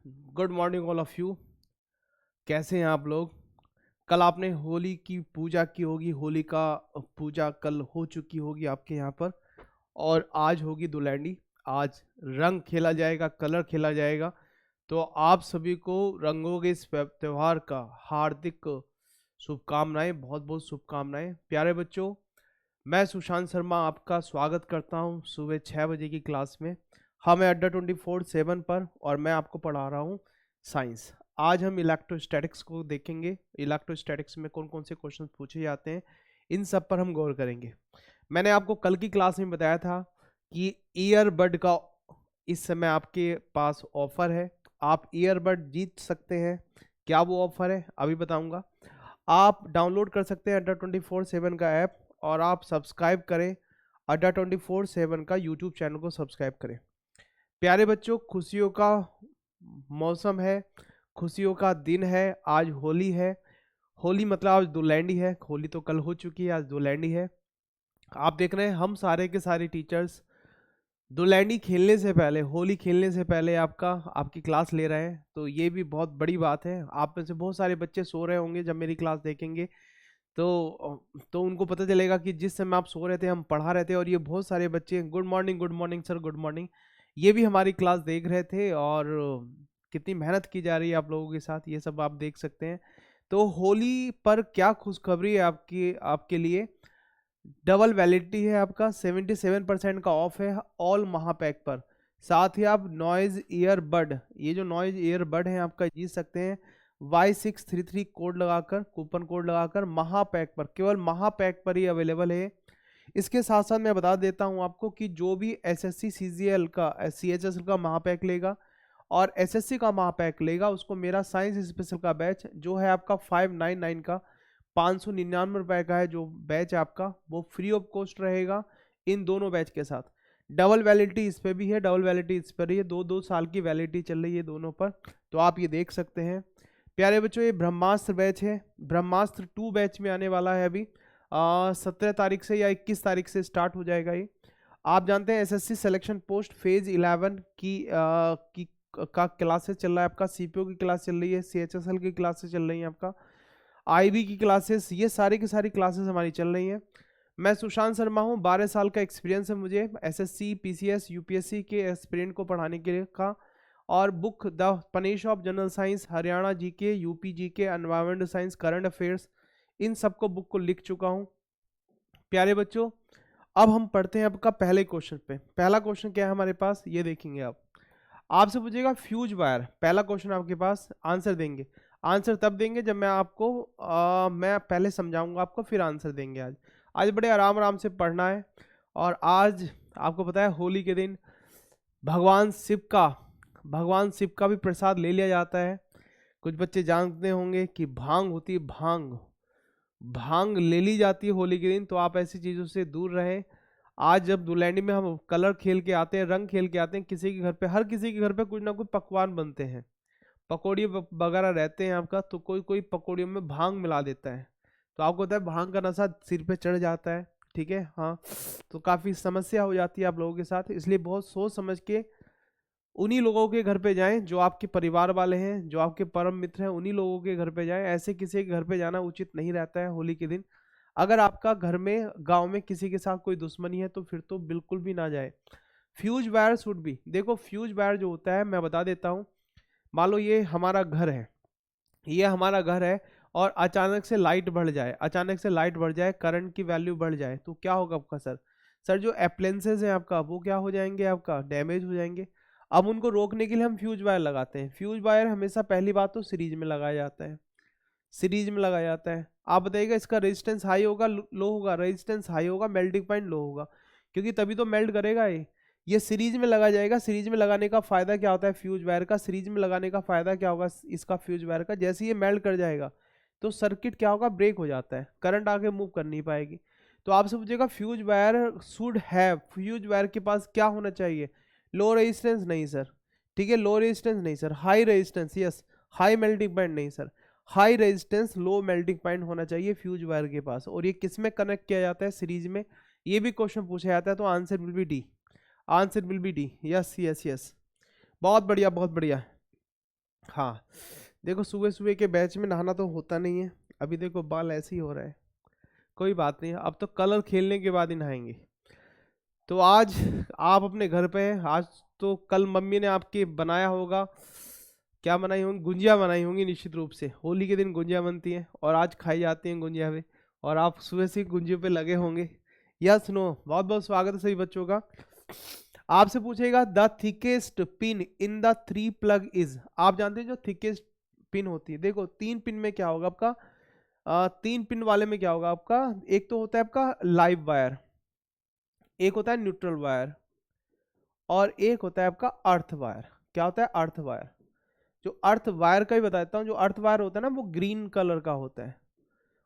Good morning all of you. कैसे हैं आप लोग? कल आपने होली की पूजा की होगी, होली का पूजा कल हो चुकी होगी आपके यहाँ पर। और आज होगी दुलहनी। आज रंग खेला जाएगा, कलर खेला जाएगा। तो आप सभी को रंगों के इस त्यौहार का हार्दिक शुभकामनाएं, बहुत बहुत शुभकामनाएं प्यारे बच्चों। मैं सुशांत शर्मा आपका स्वागत करता हूं सुबह 6 बजे की क्लास में। हम हैं अड्डा 24/7 पर और मैं आपको पढ़ा रहा हूं साइंस। आज हम इलेक्ट्रोस्टैटिक्स को देखेंगे। इलेक्ट्रोस्टैटिक्स में कौन कौन से क्वेश्चन पूछे जाते हैं, इन सब पर हम गौर करेंगे। मैंने आपको कल की क्लास में बताया था कि ईयरबड का इस समय आपके पास ऑफर है। आप ईयरबड जीत सकते हैं। क्या वो ऑफर है अभी बताऊंगा। आप डाउनलोड कर सकते हैं अड्डा 24/7 का ऐप और आप सब्सक्राइब करें। अड्डा 24/7 का यूट्यूब चैनल को सब्सक्राइब करें। प्यारे बच्चों, खुशियों का मौसम है, खुशियों का दिन है। आज होली है। होली मतलब आज दुलहनी है। होली तो कल हो चुकी है, आज दुलहनी है। आप देख रहे हैं हम सारे के सारे टीचर्स दुलहनी खेलने से पहले, होली खेलने से पहले आपकी क्लास ले रहे हैं। तो ये भी बहुत बड़ी बात है। आप में से बहुत सारे बच्चे सो रहे होंगे जब मेरी क्लास देखेंगे। तो उनको पता चलेगा कि जिस समय आप सो रहे थे हम पढ़ा रहे थे। और ये बहुत सारे बच्चे good morning sir, good morning, ये भी हमारी क्लास देख रहे थे। और कितनी मेहनत की जा रही है आप लोगों के साथ, ये सब आप देख सकते हैं। तो होली पर क्या खुशखबरी है आपकी, आपके लिए डबल वैलिडिटी है। आपका 77% का ऑफ है ऑल महापैक पर। साथ ही आप नॉइज ईयरबड, ये जो नॉइज ईयरबड है आपका जीत सकते हैं Y633 कोड लगाकर, कूपन कोड लगाकर। महापैक पर, केवल महापैक पर ही अवेलेबल है। इसके साथ साथ मैं बता देता हूं आपको कि जो भी एसएससी सीजीएल का, सीएचएसएल का महापैक लेगा और एसएससी का महापैक लेगा, उसको मेरा साइंस स्पेशल का बैच जो है आपका 599 का, 599 रुपए का है जो बैच आपका, वो फ्री ऑफ कॉस्ट रहेगा इन दोनों बैच के साथ। डबल वैलिडिटी इस पर भी है, डबल वैलिडिटी इस पर ही है। 2-2 साल की वैलिडिटी चल रही है दोनों पर। तो आप ये देख सकते हैं प्यारे बच्चों। ये ब्रह्मास्त्र बैच है। ब्रह्मास्त्र 2 बैच में आने वाला है अभी 17 तारीख से या 21 तारीख से स्टार्ट हो जाएगा ये। आप जानते हैं एसएससी सिलेक्शन पोस्ट फेज 11 की का क्लासेस चल रहा है आपका। सीपीओ की क्लास चल रही है, सीएचएसएल की क्लासेस चल रही हैं आपका, आईबी की क्लासेस, ये सारी की सारी क्लासेस हमारी चल रही हैं। मैं सुशांत शर्मा हूँ। 12 साल का एक्सपीरियंस है मुझे एसएससी, पीसीएस, यूपीएससी के एस्पिरेंट को पढ़ाने के लिए का। और book the punish of general science, Haryana GK, UP GK, environment science, current affairs, इन सबको बुक को लिख चुका हूँ। प्यारे बच्चों, अब हम पढ़ते हैं आपका पहले क्वेश्चन पे। पहला क्वेश्चन क्या है हमारे पास, ये देखेंगे आप। आपसे पूछेगा फ्यूज वायर, पहला क्वेश्चन आपके पास। आंसर देंगे, आंसर तब देंगे जब मैं आपको मैं पहले समझाऊंगा आपको, फिर आंसर देंगे। आज बड़े आराम आराम से पढ़ना है। और आज आपको पता है होली के दिन भगवान शिव का भी प्रसाद ले लिया जाता है। कुछ बच्चे जानते होंगे कि भांग होती है, भांग ले ली जाती है होली के दिन। तो आप ऐसी चीज़ों से दूर रहें। आज जब दुलहनी में हम कलर खेल के आते हैं, रंग खेल के आते हैं, किसी के घर पे, हर किसी के घर पे कुछ ना कुछ पकवान बनते हैं, पकौड़ी वगैरह रहते हैं आपका। तो कोई कोई पकौड़ियों में भांग मिला देता है। तो आपको पता है भांग का नशा सिर पे चढ़ जाता है, ठीक है, हाँ। तो काफ़ी समस्या हो जाती है आप लोगों के साथ। इसलिए बहुत सोच समझ के उन्हीं लोगों के घर पे जाएं जो आपके परिवार वाले हैं, जो आपके परम मित्र हैं, उन्हीं लोगों के घर पे जाएं। ऐसे किसी के घर पे जाना उचित नहीं रहता है होली के दिन। अगर आपका घर में, गांव में किसी के साथ कोई दुश्मनी है तो फिर तो बिल्कुल भी ना जाए। फ्यूज वायर शुड भी, देखो फ्यूज वायर जो होता है मैं बता देता हूँ। मान लो ये हमारा घर है, ये हमारा घर है और अचानक से लाइट बढ़ जाए, अचानक से लाइट बढ़ जाए, करंट की वैल्यू बढ़ जाए, तो क्या होगा आपका सर? सर जो अप्लायंसेस हैं आपका वो क्या हो जाएंगे, आपका डैमेज हो जाएंगे। अब उनको रोकने के लिए हम फ्यूज वायर लगाते हैं। फ्यूज वायर हमेशा पहली बात तो सीरीज में लगाया जाता है, सीरीज में लगाया जाता है। आप बताइएगा इसका रेजिस्टेंस हाई होगा लो होगा? रेजिस्टेंस हाई होगा, मेल्टिंग पॉइंट लो होगा, क्योंकि तभी तो मेल्ट करेगा ये सीरीज में लगा जाएगा। सीरीज में लगाने का फायदा क्या होता है फ्यूज वायर का? सीरीज में लगाने का फायदा क्या होगा इसका फ्यूज वायर का? जैसे ये मेल्ट कर जाएगा तो सर्किट क्या होगा, ब्रेक हो जाता है, करंट आगे मूव कर नहीं पाएगी। तो आपसे पूछेगा fuse wire should have, fuse wire के पास क्या होना चाहिए? लो रेजिस्टेंस नहीं सर, ठीक है, लो रेजिस्टेंस नहीं sir, high resistance, yes. High melting point नहीं sir, high resistance low melting point होना चाहिए फ्यूज वायर के पास। और ये किस में कनेक्ट किया जाता है? सीरीज में। ये भी क्वेश्चन पूछा जाता है। तो answer will B D, answer will B D, yes yes yes. बहुत बढ़िया, बहुत बढ़िया। हाँ देखो, सुबह सुबह के बैच में नहाना तो होता नहीं है, अभी देखो बाल ऐसे ही हो रहा है, कोई बात नहीं, अब तो कलर खेलने के बाद ही नहाएंगे। तो आज आप अपने घर पे हैं, आज तो कल मम्मी ने आपके बनाया होगा, क्या बनाई होंगी, गुंजिया बनाई होंगी निश्चित रूप से, होली के दिन गुंजिया बनती हैं और आज खाई जाती हैं गुंजिया पे, और आप सुबह से गुंजियों पे लगे होंगे। यस नो, बहुत बहुत स्वागत है सभी बच्चों का। आपसे पूछेगा the thickest pin in the 3 plug is. आप जानते हैं जो थिकेस्ट पिन होती है, देखो 3 पिन में क्या होगा आपका, 3 पिन वाले में क्या होगा आपका, एक तो होता है आपका लाइव वायर, एक होता है न्यूट्रल वायर, और एक होता है आपका अर्थ वायर। क्या होता है अर्थ वायर, जो अर्थ वायर का ही बता देता हूँ। जो अर्थ वायर होता है ना वो ग्रीन कलर का होता है,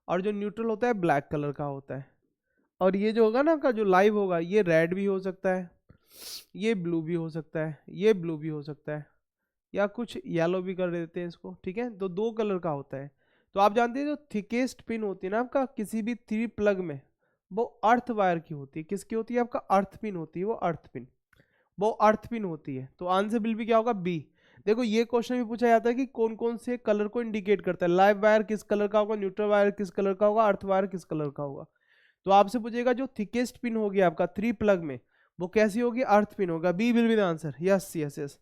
और जो न्यूट्रल होता है ब्लैक कलर का होता है, और ये जो होगा ना का जो लाइव होगा ये रेड भी हो सकता है, ये ब्लू भी हो सकता है, ये ब्लू भी हो सकता है, या कुछ येलो भी कर देते हैं इसको, ठीक है। तो 2 कलर का होता है। तो आप जानते हैं जो थिकेस्ट पिन होती है ना आपका किसी भी 3 प्लग में, वो अर्थ वायर की होती है। किसकी होती है, आपका अर्थ पिन होती है, वो अर्थ पिन, वो अर्थ पिन होती है। तो आंसर बिल भी क्या होगा, बी। देखो ये क्वेश्चन भी पूछा जाता है कि कौन कौन से कलर को इंडिकेट करता है, लाइव वायर किस कलर का होगा, न्यूट्रल वायर किस कलर का होगा, अर्थ वायर किस कलर का होगा। तो आपसे पूछेगा जो थिकेस्ट पिन होगी आपका 3 प्लग में, वो कैसी होगी, अर्थ पिन होगा। B will be the answer. Yes yes yes,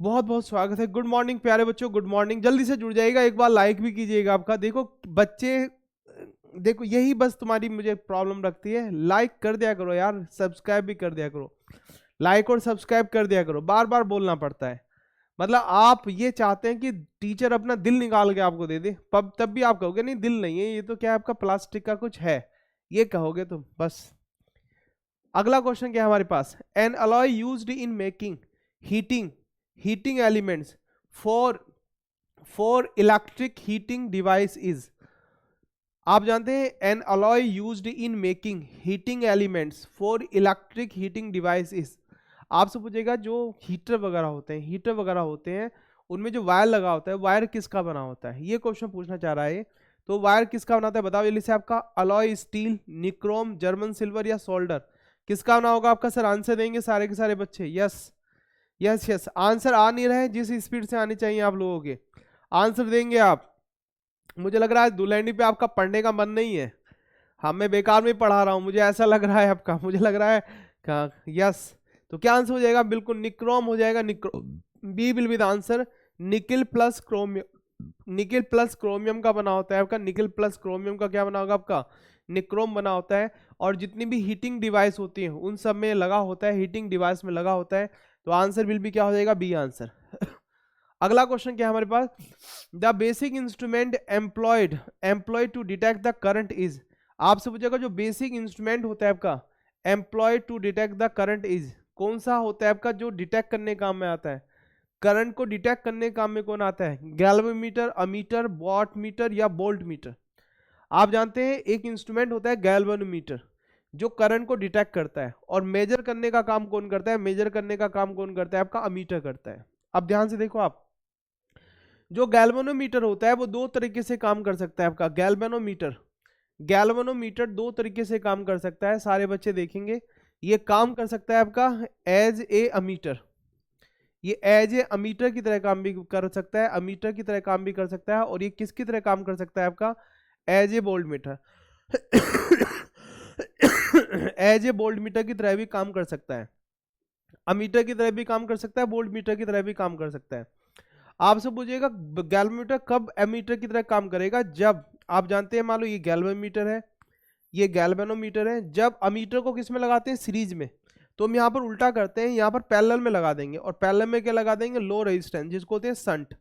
बहुत बहुत स्वागत है। गुड मॉर्निंग प्यारे बच्चों, गुड मॉर्निंग। जल्दी से जुड़ जाइएगा, एक बार लाइक भी कीजिएगा आपका। देखो बच्चे, देखो यही बस तुम्हारी मुझे प्रॉब्लम रखती है, लाइक कर दिया करो यार, सब्सक्राइब भी कर दिया करो, लाइक और सब्सक्राइब कर दिया करो, बार बार बोलना पड़ता है। मतलब आप ये चाहते हैं कि टीचर अपना दिल निकाल के आपको दे दे, तब भी आप कहोगे नहीं दिल नहीं है, ये तो क्या है आपका प्लास्टिक का कुछ है, ये कहोगे तुम बस। अगला क्वेश्चन क्या है हमारे पास, an alloy used in making heating elements for electric heating device is. आप जानते हैं an alloy used in making heating elements for electric heating device is. आपसे पूछेगा जो हीटर वगैरह होते हैं उनमें जो वायर लगा होता है, वायर किसका बना होता है, ये क्वेश्चन पूछना चाह रहा है। तो वायर किसका बनाता है बताओ जल्दी से, आपका alloy steel, nichrome, German silver या सोल्डर, किसका बना होगा आपका। सर आंसर देंगे सारे के सारे बच्चे, यस यस यस। आंसर आ नहीं रहे, जिस स्पीड से आनी चाहिए आप लोगों के आंसर देंगे आप। मुझे लग रहा है दुलहनी पे आपका पढ़ने का मन नहीं है, हाँ मैं बेकार में पढ़ा रहा हूँ, मुझे ऐसा लग रहा है आपका, मुझे लग रहा है यस। तो क्या आंसर हो जाएगा, बिल्कुल निक्रोम हो जाएगा, nichrome. B will be the answer. Nickel plus chromium का बना होता है आपका, निकिल प्लस क्रोमियम का क्या बना होगा आपका, निक्रोम बना होता है। और जितनी भी हीटिंग डिवाइस होती हैं उन सब में लगा होता है, हीटिंग डिवाइस में लगा होता है। तो आंसर विल भी क्या हो जाएगा, बी आंसर। अगला क्वेश्चन क्या है हमारे पास, the basic instrument employed to detect the current is. आपसे पूछेगा जो बेसिक इंस्ट्रूमेंट होता है आपका employed to detect the current is, कौन सा होता है आपका जो डिटेक्ट करने काम में आता है, करंट को डिटेक्ट करने काम में कौन आता है, गैल्वेमीटर, अमीटर, वॉट मीटर या वोल्ट मीटर। आप जानते हैं एक इंस्ट्रूमेंट होता है गैल्वेनोमीटर जो करंट को डिटेक्ट करता है, और मेजर करने का काम कौन करता है, मेजर करने का काम कौन करता है आपका अमीटर करता है। अब ध्यान से देखो आप, जो गैल्वेनोमीटर होता है वो 2 तरीके से काम कर सकता है आपका। गैल्वेनोमीटर 2 तरीके से काम कर सकता है, सारे बच्चे देखेंगे। ये काम कर सकता है आपका एज ए अमीटर, ये एज ए अमीटर की तरह काम भी कर सकता है, अमीटर की तरह काम भी कर सकता है। और ये किसकी तरह काम कर सकता है आपका, as a voltmeter as a voltmeter की तरह भी काम कर सकता है, अमीटर की तरह भी काम कर सकता है, वोल्ट मीटर की तरह भी काम कर सकता है। आपसे पूछिएगा गैल्वेमीटर कब एमीटर की तरह काम करेगा, जब आप जानते हैं मान लो ये गैल्वेमीटर है, ये गैल्वेनोमीटर है, जब अमीटर को किस में लगाते हैं, सीरीज में, तो हम यहाँ पर उल्टा करते हैं, यहाँ पर पैरेलल में लगा देंगे, और पैरेलल में क्या लगा देंगे, लो रेजिस्टेंस, जिसको होते हैं संट,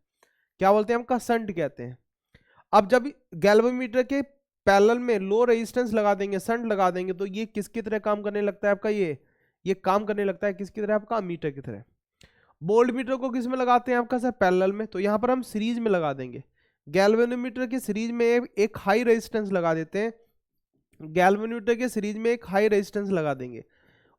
क्या बोलते हैं हमका, संट कहते हैं। अब जब गैल्वेमीटर के पैरेलल में लो रेजिस्टेंस लगा देंगे, संट लगा देंगे, तो ये किसकी तरह काम करने लगता है आपका, ये काम करने लगता है किसकी तरह आपका, अमीटर की तरह। वोल्ट मीटर को किस में लगाते हैं आपका सर, पैरेलल में, तो यहाँ पर हम सीरीज में लगा देंगे। गैल्वेनोमीटर की सीरीज में एक हाई रेजिस्टेंस लगा देते हैं, गैल्वेनोमीटर के सीरीज में एक हाई रेजिस्टेंस लगा देंगे,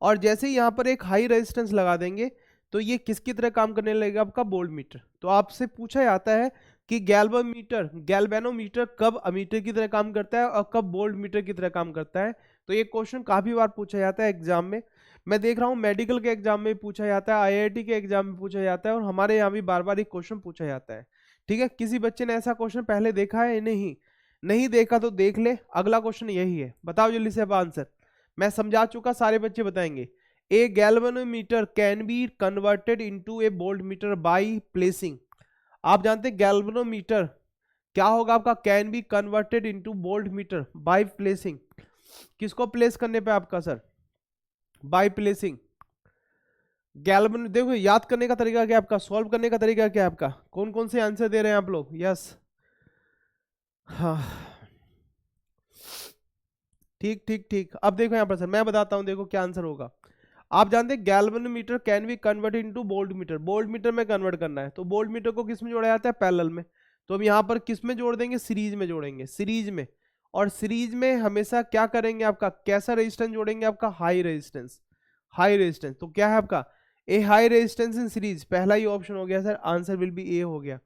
और जैसे ही यहाँ पर एक हाई रेजिस्टेंस लगा देंगे तो ये किसकी तरह काम करने लगेगा आपका, वोल्ट मीटर। तो आपसे पूछा जाता है कि गैल्वेनोमीटर कब अमीटर की तरह काम करता है और कब वोल्ट मीटर की तरह काम करता है। तो ये क्वेश्चन काफी बार पूछा जाता है एग्जाम में। मैं देख रहा हूँ मेडिकल के एग्जाम में पूछा जाता है, आईआईटी के एग्जाम में पूछा जाता है, और हमारे यहाँ भी बार बार एक क्वेश्चन पूछा जाता है। ठीक है, किसी बच्चे ने ऐसा क्वेश्चन पहले देखा है? नहीं, नहीं देखा तो देख ले, अगला क्वेश्चन यही है। बताओ जल्दी से अब आंसर, मैं समझा चुका, सारे बच्चे बताएंगे। A galvanometer can be converted into a voltmeter by placing. आप जानते हैं गैल्वेनोमीटर क्या होगा आपका? Can be converted into voltmeter by placing. किसको प्लेस करने पे आपका सर? By placing. गैल्वेनो, देखो याद करने का तरीका क्या है आपका, सॉल्व करने का तरीका क्या है आपका? कौन कौन से आंसर दे रहे हैं आप लोग? यस, हाँ, ठीक ठीक ठीक। अब देखो यहाँ पर सर मैं बताता हूँ, देखो क्या आंसर होगा। आप जानते हैं galvanometer can be converted into volt meter, volt meter में कन्वर्ट करना है तो वोल्ट मीटर को किस में जोड़ा जाता है? पैरेलल में। तो अब यहाँ पर किस में जोड़ देंगे? सीरीज में जोड़ेंगे, सीरीज में। और सीरीज में हमेशा क्या करेंगे आपका? कैसा रेजिस्टेंस जोड़ेंगे आपका? High resistance, high resistance. तो क्या है आपका? A high resistance in series, पहला ही ऑप्शन हो गया sir, answer will be A हो गया।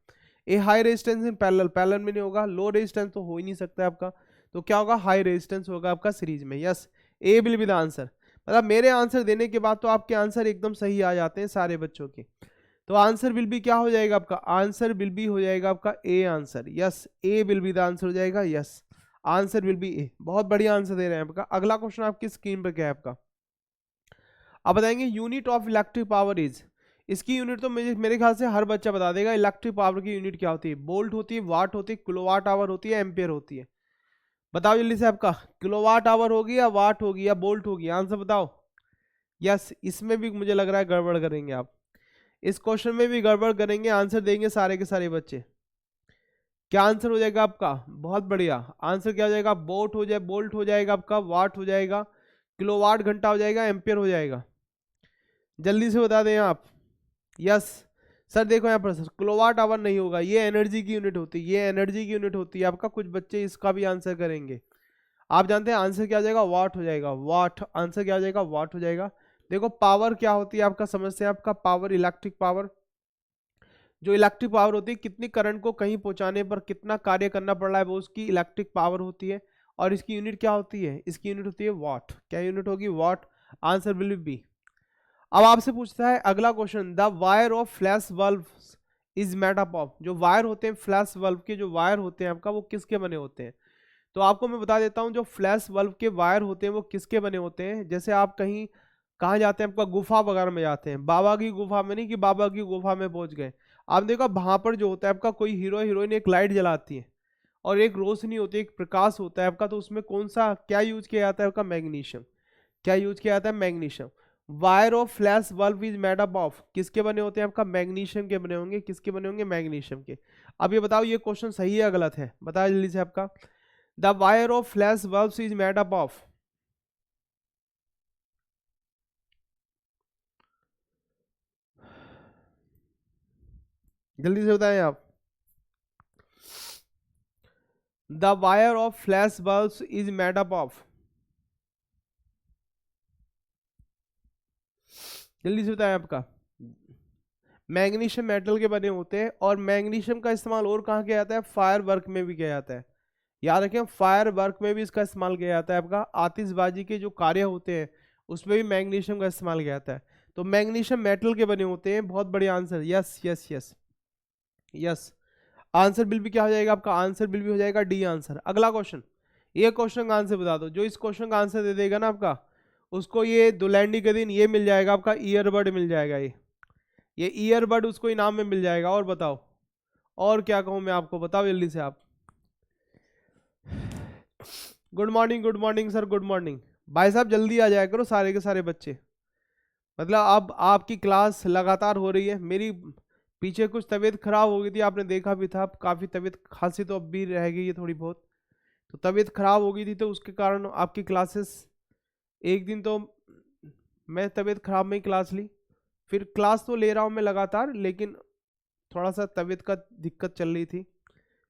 A high resistance in parallel, parallel में नहीं होगा, लो रेजिस्टेंस तो हो ही नहीं सकता आपका, तो क्या होगा? हाई रेजिस्टेंस होगा आपका सीरीज में। Yes, A will be the answer. मतलब मेरे आंसर देने के बाद तो आपके आंसर एकदम सही आ जाते हैं सारे बच्चों के। तो आंसर विल बी क्या हो जाएगा आपका? आंसर विल बी हो जाएगा आपका A answer. Yes, A will be the answer हो जाएगा। यस, आंसर विल बी ए। बहुत बढ़िया आंसर दे रहे हैं आपका। अगला क्वेश्चन आपकी स्क्रीन पर क्या है आपका? आप बताएंगे unit of electric power is. इसकी यूनिट तो मेरे ख्याल से हर बच्चा बता देगा। इलेक्ट्रिक पावर की यूनिट क्या होती है? वोल्ट होती है, वाट होती है, किलोवाट आवर होती है, एम्पियर होती है। बताओ जल्दी से आपका, किलोवाट आवर होगी या वाट होगी या वोल्ट होगी? आंसर बताओ। यस, इसमें भी मुझे लग रहा है गड़बड़ करेंगे आप, इस क्वेश्चन में भी गड़बड़ करेंगे, आंसर देंगे सारे के सारे बच्चे। क्या आंसर हो जाएगा आपका? बहुत बढ़िया आंसर क्या हो जाएगा? वोल्ट हो जाए, वोल्ट हो जाएगा आपका, वाट हो जाएगा, किलोवाट घंटा हो जाएगा, एम्पियर हो जाएगा। जल्दी से बता दें आप। यस सर, देखो यहाँ पर सर किलोवाट आवर नहीं होगा, ये एनर्जी की यूनिट होती है, ये एनर्जी की यूनिट होती है आपका। कुछ बच्चे इसका भी आंसर करेंगे। आप जानते हैं आंसर क्या हो जाएगा? वाट हो जाएगा, वाट। आंसर क्या हो जाएगा? वाट हो जाएगा। देखो पावर क्या होती है आपका, समझते हैं आपका पावर, इलेक्ट्रिक पावर। जो इलेक्ट्रिक पावर होती है, कितनी करंट को कहीं पहुंचाने पर कितना कार्य करना पड़ रहा है, वो उसकी इलेक्ट्रिक पावर होती है। और इसकी यूनिट क्या होती है? इसकी यूनिट होती है वाट। क्या यूनिट होगी? वाट। Answer will be. अब आपसे पूछता है अगला question, the wire of flash bulb is made up of. जो वायर होते हैं फ्लैश बल्ब के, जो वायर होते हैं आपका, वो किसके बने होते हैं? तो आपको मैं बता देता हूं, जो फ्लैश बल्ब के वायर होते हैं वो किसके बने होते हैं। जैसे आप कहीं कहाँ जाते हैं, आपका गुफा वगैरह में जाते हैं, बाबा की गुफा में नहीं कि बाबा की गुफा में पहुंच गए। आप देखो वहां पर जो होता है आपका, कोई हीरो हीरोइन एक लाइट जलाती है और एक रोशनी होती है, एक प्रकाश होता है आपका, तो उसमें कौन सा क्या यूज किया जाता है आपका? मैग्नीशियम। क्या यूज किया जाता है? Magnesium. Wire of flash bulb is made up of, किसके बने होते हैं आपका? मैग्नीशियम के बने होंगे। किसके बने होंगे? मैग्नीशियम के। अब ये बताओ ये क्वेश्चन सही है या गलत है? बताओ जल्दी से आपका। The wire of flash bulb is made up of, जल्दी से बताएं आप। The wire of flash bulb is made up of, जल्दी से बताएं आपका। मैग्नीशियम मेटल के बने होते हैं, और मैग्नीशियम का इस्तेमाल और कहाँ किया जाता है? फायर वर्क में भी किया जाता है। याद रखें, फायर वर्क में भी इसका इस्तेमाल किया जाता है आपका। आतिशबाजी के जो कार्य होते हैं उसमें भी मैग्नीशियम का इस्तेमाल किया जाता है। तो मैग्नीशियम मेटल के बने होते हैं। बहुत बढ़िया answer. Yes yes yes yes, answer will भी क्या हो जाएगा आपका? आंसर बिल भी हो जाएगा डी आंसर। अगला क्वेश्चन, ये क्वेश्चन का आंसर बता दो। जो इस क्वेश्चन का आंसर दे देगा ना आपका, उसको ये दुलैंडी के दिन ये मिल जाएगा आपका, ईयरबड मिल जाएगा। ये ईयरबड उसको इनाम में मिल जाएगा। और बताओ, और क्या कहूँ मैं आपको? बताओ जल्दी से आप। Good morning sir, good morning. भाई साहब जल्दी आ जाया करो सारे के सारे बच्चे। मतलब अब आपकी क्लास लगातार हो रही है। मेरी पीछे कुछ तबीयत खराब हो गई थी, आपने देखा भी था। काफ़ी तबीयत खांसी तो अब भी रह गई है थोड़ी बहुत। तो तबीयत खराब हो गई थी, तो उसके कारण आपकी क्लासेस, एक दिन तो मैं तबीयत खराब में ही क्लास ली, फिर क्लास तो ले रहा हूँ मैं लगातार, लेकिन थोड़ा सा तबीयत का दिक्कत चल रही थी।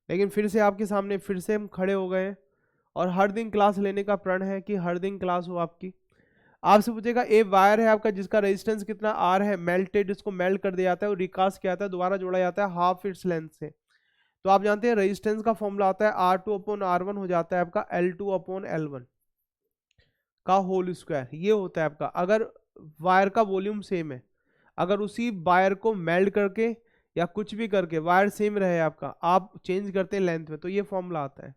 लेकिन फिर से आपके सामने फिर से हम खड़े हो गए हैं, और हर दिन क्लास लेने का प्रण है कि हर दिन क्लास हो आपकी। आपसे पूछेगा, ए वायर है आपका जिसका रेजिस्टेंस कितना आर है, मेल्टेड, इसको मेल्ट कर दिया जाता है और रिकास्ट किया जाता है, दोबारा जोड़ा जाता है हाफ इट्स लेंथ से। तो आप जानते हैं रेजिस्टेंस का फॉर्मूला आता है R2/R1 हो जाता है आपका L2/L1 का होल स्क्वायर। ये होता है आपका। अगर वायर का वॉल्यूम सेम है, अगर उसी वायर को मेल्ट करके या कुछ भी करके वायर सेम रहे आपका, आप चेंज करते हैं लेंथ में, तो ये फॉर्मूला आता है।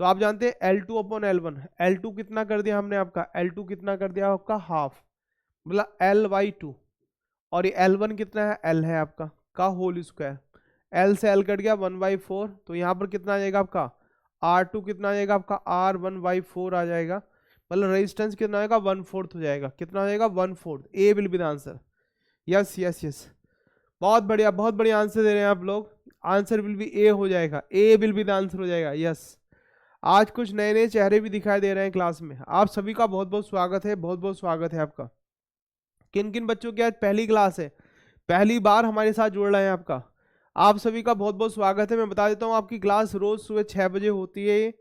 तो आप जानते हैं L2/L1, L2 कितना कर दिया हमने आपका, L2 कितना कर दिया आपका हाफ, मतलब L/2, और ये L1 कितना है, L है आपका का होल स्क्वायर, L से L कट गया 1/4, तो यहाँ पर कितना आ जाएगा आपका R2 कितना आ जाएगा आपका R1/4 आ जाएगा, मतलब रेजिस्टेंस कितना आएगा 1/4 हो जाएगा, कितना हो जाएगा 1/4, A will be the answer. Yes yes yes, बहुत बढ़िया, बहुत बढ़िया आंसर दे रहे हैं आप लोग, आंसर विल बी ए हो जाएगा, ए विल बी द आंसर हो जाएगा। यस, आज कुछ नए नए चेहरे भी दिखाई दे रहे हैं क्लास में, आप सभी का बहुत बहुत स्वागत है, बहुत बहुत स्वागत है आपका। किन किन बच्चों की आज पहली क्लास है, पहली बार हमारे साथ जुड़ रहे हैं आपका, आप सभी का बहुत बहुत स्वागत है। मैं बता देता हूँ आपकी क्लास रोज सुबह 6 बजे होती है ये,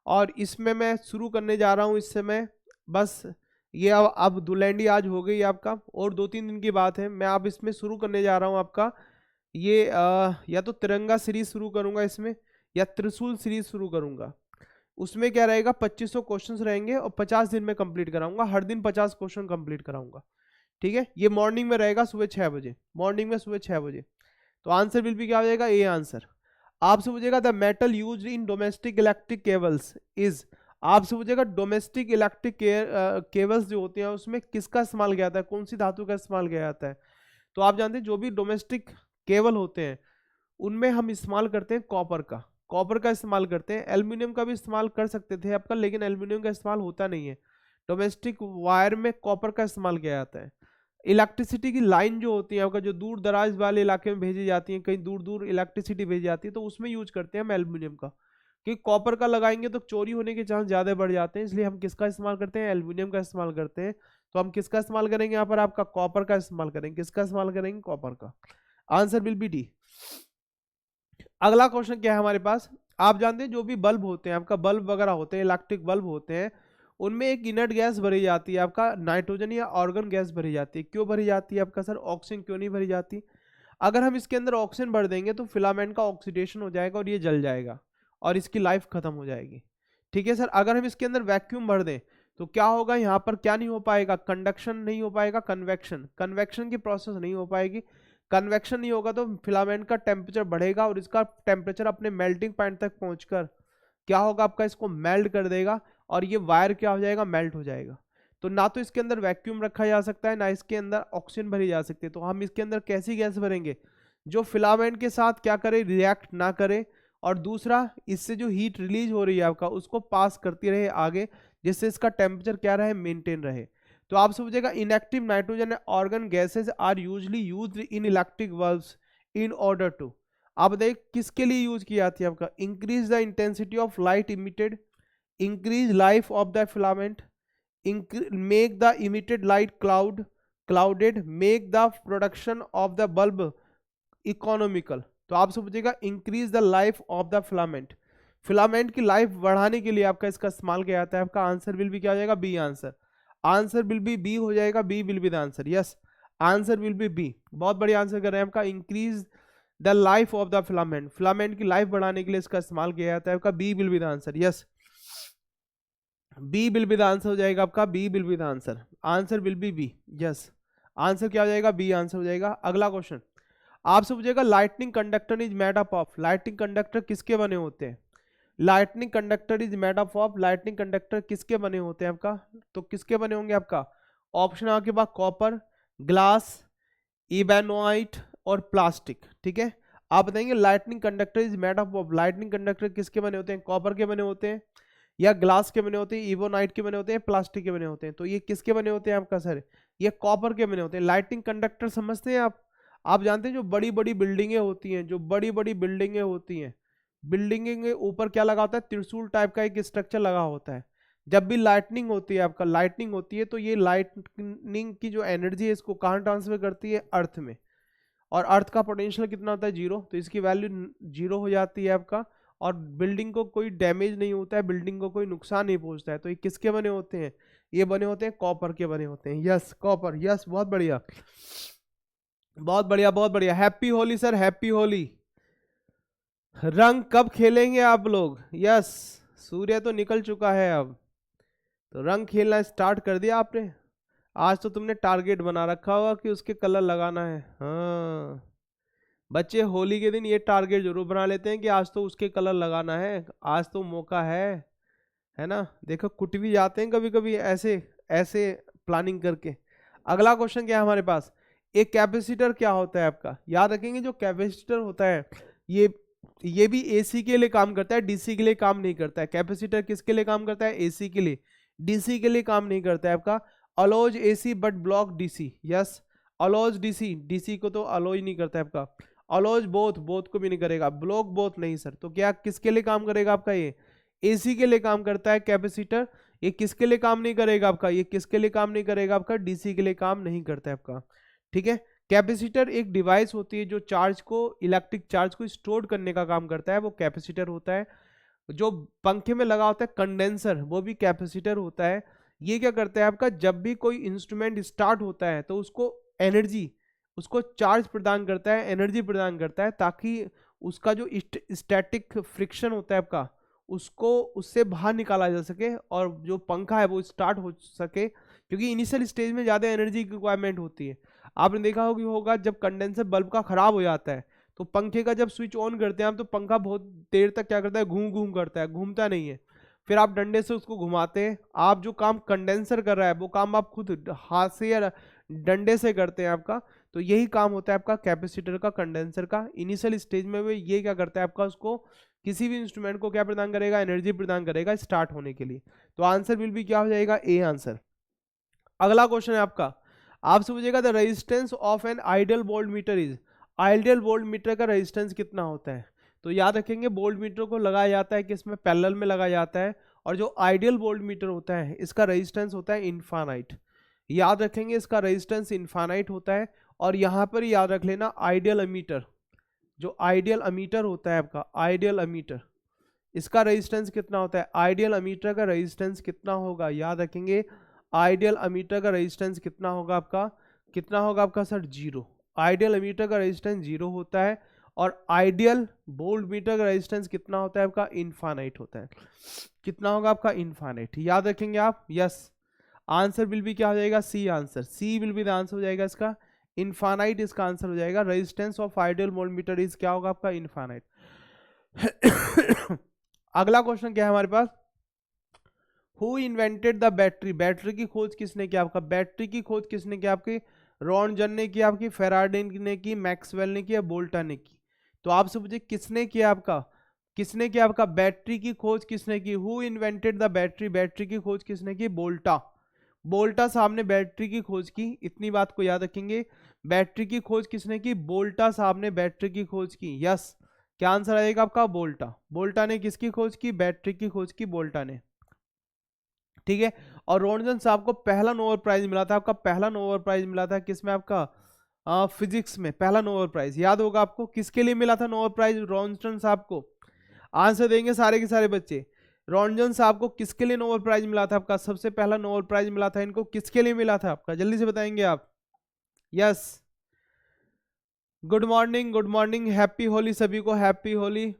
और इसमें मैं शुरू करने जा रहा हूँ इस समय, बस ये अब धुलैंडी आज हो गई आपका, और 2-3 दिन की बात है, मैं अब इसमें शुरू करने जा रहा हूँ आपका ये या तो तिरंगा सीरीज शुरू करूंगा इसमें, या त्रिशूल सीरीज शुरू करूंगा। उसमें क्या रहेगा, 2500 क्वेश्चंस रहेंगे और 50 दिन में कंप्लीट कराऊंगा, हर दिन 50 क्वेश्चन कंप्लीट कराऊंगा, ठीक है। ये मॉर्निंग में रहेगा सुबह 6 बजे, मॉर्निंग में सुबह 6 बजे। तो आंसर विल बी क्या हो जाएगा, ए आंसर। आपसे पूछेगा the metal used in domestic electric cables is, आपसे पूछेगा डोमेस्टिक इलेक्ट्रिक केबल्स जो होती हैं उसमें किसका इस्तेमाल किया जाता है, कौन सी धातु का इस्तेमाल किया जाता है। तो आप जानते हैं जो भी डोमेस्टिक केबल होते हैं उनमें हम इस्तेमाल करते हैं कॉपर का, कॉपर का इस्तेमाल करते हैं, एल्यूमिनियम का भी इस्तेमाल कर सकते थे आपका, लेकिन एल्यूमिनियम का इस्तेमाल होता नहीं है, डोमेस्टिक वायर में कॉपर का इस्तेमाल किया जाता है। इलेक्ट्रिसिटी की लाइन जो होती है आपका, जो दूर दराज वाले इलाके में भेजी जाती है, कहीं दूर दूर इलेक्ट्रिसिटी भेजी जाती है, तो उसमें यूज करते हैं हम एल्यूमिनियम का, क्योंकि कॉपर का लगाएंगे तो चोरी होने के चांस ज़्यादा बढ़ जाते हैं, इसलिए हम किसका इस्तेमाल करते हैं, एल्यूमिनियम का इस्तेमाल करते हैं। तो हम किसका इस्तेमाल करेंगे यहाँ पर, आपका कॉपर का इस्तेमाल करेंगे, किसका इस्तेमाल करेंगे, कॉपर का। Answer will B D. अगला क्वेश्चन क्या है हमारे पास, आप जानते हैं जो भी बल्ब होते हैं आपका, बल्ब वगैरह होते हैं, इलेक्ट्रिक बल्ब होते हैं, उनमें एक इनर्ट गैस भरी जाती है आपका, नाइट्रोजन या ऑर्गन गैस भरी जाती है। क्यों भरी जाती है आपका सर, ऑक्सीजन क्यों नहीं भरी जाती। अगर हम इसके अंदर ऑक्सीजन भर देंगे तो फिलामेंट का ऑक्सीडेशन हो जाएगा और ये जल जाएगा और इसकी लाइफ खत्म हो जाएगी, ठीक है सर। अगर हम इसके अंदर वैक्यूम भर दें तो क्या होगा, यहाँ पर क्या नहीं हो पाएगा, कंडक्शन नहीं हो पाएगा, कन्वेक्शन, कन्वेक्शन की प्रोसेस नहीं हो पाएगी। कन्वेक्शन नहीं होगा तो फिलामेंट का टेम्परेचर बढ़ेगा और इसका टेम्परेचर अपने मेल्टिंग पॉइंट तक पहुंचकर क्या होगा आपका, इसको मेल्ट कर देगा और ये वायर क्या हो जाएगा, मेल्ट हो जाएगा। तो ना तो इसके अंदर वैक्यूम रखा जा सकता है, ना इसके अंदर ऑक्सीजन भरी जा सकती है। तो हम इसके अंदर कैसी गैस भरेंगे, जो फिलामेंट के साथ क्या करे, रिएक्ट ना करे, और दूसरा इससे जो हीट रिलीज हो रही है आपका उसको पास करती रहे आगे, जिससे इसका टेम्परेचर क्या रहे, मेंटेन रहे। तो आप समझेगा inactive nitrogen argon gases are usually used in electric bulbs in order to, आप बताइए किसके लिए यूज की जाती है आपका, increase the intensity of light emitted, increase life of the filament, make the emitted light clouded, make the production of the bulb economical। तो आपसे पूछेगा increase the life of the filament, filament की life बढ़ाने के लिए आपका इसका इस्तेमाल किया जाता है। आपका आंसर विल भी क्या हो जाएगा, B answer. Answer will be B हो जाएगा, B will be the answer. Yes, answer will be B. बहुत बढ़िया आंसर कर रहे हैं आपका, increase the life of the filament, filament की लाइफ बढ़ाने के लिए इसका इस्तेमाल किया जाता है आपका, B will be the answer. Yes, B will be the answer हो जाएगा आपका, B will be the answer, answer will be B. Yes, answer क्या हो जाएगा, बी आंसर हो जाएगा। अगला क्वेश्चन आपसे पूछेगा lightning conductor is made up of, lightning conductor किसके बने होते हैं, lightning conductor is made up of, lightning conductor किसके बने होते हैं आपका, तो किसके बने होंगे आपका, ऑप्शन आपके पास कॉपर, ग्लास, इबेनोइट और प्लास्टिक, ठीक है। आप बताएंगे lightning conductor is made up of, lightning conductor किसके बने होते हैं, कॉपर के बने होते हैं, या ग्लास के बने होते हैं, इबोनाइट के बने होते हैं, प्लास्टिक के बने होते हैं। तो ये किसके बने होते हैं आपका सर, ये कॉपर के बने होते हैं। लाइटिंग कंडक्टर समझते हैं आप जानते हैं जो बड़ी बड़ी बिल्डिंगें होती हैं, जो बड़ी बड़ी बिल्डिंगें होती हैं, बिल्डिंग के ऊपर क्या लगा होता है, त्रिशूल टाइप का एक स्ट्रक्चर लगा होता है। जब भी लाइटनिंग होती है आपका, लाइटनिंग होती है तो ये लाइटनिंग की जो एनर्जी है इसको कहाँ ट्रांसफर करती है, अर्थ में, और अर्थ का पोटेंशियल कितना होता है, 0, तो इसकी वैल्यू 0 हो जाती है आपका, और बिल्डिंग को कोई डैमेज नहीं होता है, बिल्डिंग को कोई नुकसान नहीं पहुंचता है। तो ये किसके बने होते हैं, ये बने होते हैं कॉपर के बने होते हैं। Yes, copper. यस, बहुत बढ़िया, बहुत बढ़िया, बहुत बढ़िया। Happy Holi sir, happy Holi. रंग कब खेलेंगे आप लोग, यस, सूर्य तो निकल चुका है अब, तो रंग खेलना स्टार्ट कर दिया आपने। आज तो तुमने टारगेट बना रखा होगा कि उसके कलर लगाना है। हाँ बच्चे होली के दिन ये टारगेट जरूर बना लेते हैं कि आज तो उसके कलर लगाना है, आज तो मौका है ना। देखो कुट भी जाते हैं कभी कभी ऐसे ऐसे प्लानिंग करके। अगला क्वेश्चन क्या है हमारे पास, एक कैपेसिटर क्या होता है आपका, याद रखेंगे जो कैपेसिटर होता है ये ये भी एसी के लिए काम करता है, डीसी के लिए काम नहीं करता है। कैपेसिटर किसके लिए काम करता है, एसी के लिए, डीसी के लिए काम नहीं करता है आपका। Allows AC but block DC, yes allows DC, DC को तो अलोज नहीं करता है आपका। अलोज बोथ, बोथ को भी नहीं करेगा, ब्लॉक बोथ नहीं सर, तो क्या किसके लिए काम करेगा आपका, ये एसी के लिए काम करता है कैपेसिटर। ये किसके लिए काम नहीं करेगा आपका, ये किसके लिए काम नहीं करेगा आपका, डीसी के लिए काम नहीं करता है आपका। ठीक है, कैपेसिटर एक डिवाइस होती है जो चार्ज को, इलेक्ट्रिक चार्ज को स्टोर करने का काम करता है, वो कैपेसिटर होता है। जो पंखे में लगा होता है कंडेंसर, वो भी कैपेसिटर होता है। ये क्या करता है आपका, जब भी कोई इंस्ट्रूमेंट स्टार्ट होता है तो उसको एनर्जी, उसको चार्ज प्रदान करता है, एनर्जी प्रदान करता है, ताकि उसका जो स्टैटिक फ्रिक्शन होता है आपका, उसको उससे बाहर निकाला जा सके और जो पंखा है वो स्टार्ट हो सके, क्योंकि इनिशियल स्टेज में ज़्यादा एनर्जी की रिक्वायरमेंट होती है। आपने देखा होगा जब कंडेंसर बल्ब का खराब हो जाता है तो पंखे का जब स्विच ऑन करते हैं आप तो पंखा बहुत देर तक क्या करता है, घूम घूम करता है, घूमता नहीं है। फिर आप डंडे से उसको घुमाते हैं, आप जो काम कंडेंसर कर रहा है वो काम आप खुद हाथ से या डंडे से करते हैं आपका। तो यही काम होता है आपका कैपेसिटर का, कंडेंसर का। इनिशियल स्टेज में वो ये क्या करता है आपका, उसको किसी भी इंस्ट्रूमेंट को क्या प्रदान करेगा, एनर्जी प्रदान करेगा स्टार्ट होने के लिए। तो आंसर विल भी क्या हो जाएगा, ए आंसर। अगला क्वेश्चन है आपका, आपसे पूछेगा the resistance of an ideal voltmeter is, ideal volt meter का रेजिस्टेंस कितना होता है। तो याद रखेंगे वोल्ट मीटर को लगाया जाता है किसमें, पैरेलल में लगाया जाता है, और जो आइडियल वोल्ट मीटर होता है इसका रेजिस्टेंस होता है इनफाइनाइट। याद रखेंगे इसका रेजिस्टेंस इनफाइनाइट होता है। और यहाँ पर याद रख लेना आइडियल अमीटर, जो आइडियल अमीटर होता है आपका, आइडियल अमीटर, इसका रेजिस्टेंस कितना होता है, आइडियल अमीटर का रेजिस्टेंस कितना होगा, याद रखेंगे आइडियल अमीटर का रेजिस्टेंस कितना होगा आपका, कितना होगा आपका सर, जीरो। आइडियल अमीटर का रेजिस्टेंस जीरो होता है। और आइडियल वोल्ट मीटर का रेजिस्टेंस कितना होता है आपका, इनफाइनाइट होता है। कितना होगा आपका, इनफाइनाइट, याद रखेंगे आप, यस। आंसर विल भी क्या हो जाएगा, C answer, C will be the answer हो जाएगा इसका, इनफाइनाइट इसका आंसर हो जाएगा। Resistance of ideal voltmeter is क्या होगा आपका, इनफाइनाइट। अगला क्वेश्चन क्या है हमारे पास, who invented the battery, battery की खोज किसने की आपका, बैटरी की खोज किसने की आपकी, रॉन्जन ने की आपकी, फेराडे ने की, मैक्सवेल ने की, या बोल्टा ने की। तो आपसे पूछे किसने किया आपका, किसने किया आपका, बैटरी की खोज किसने की, who invented the battery, battery की खोज किसने की, बोल्टा, बोल्टा साहब ने बैटरी की खोज की, इतनी बात को याद रखेंगे। बैटरी की खोज किसने की, बोल्टा साहब ने बैटरी की खोज की, यस। क्या आंसर आएगा आपका, बोल्टा, बोल्टा ने किसकी खोज की, बैटरी की खोज की बोल्टा ने, ठीक है। और रॉन्जन साहब को पहला नोबेल प्राइज मिला था, आपका पहला नोबेल प्राइज मिला था किसमें आपका, फिजिक्स में पहला नोबेल प्राइज, याद होगा आपको, किसके लिए मिला था नोबेल प्राइज रॉन्जन साहब को। आंसर देंगे सारे के सारे बच्चे, रॉन्जन साहब को किसके लिए नोबेल प्राइज मिला था आपका, सबसे पहला नोबेल प्राइज मिला था इनको, किसके लिए मिला था आपका, जल्दी से बताएंगे आप, yes. Good morning, good morning, happy Holi सभी को, हैप्पी होली।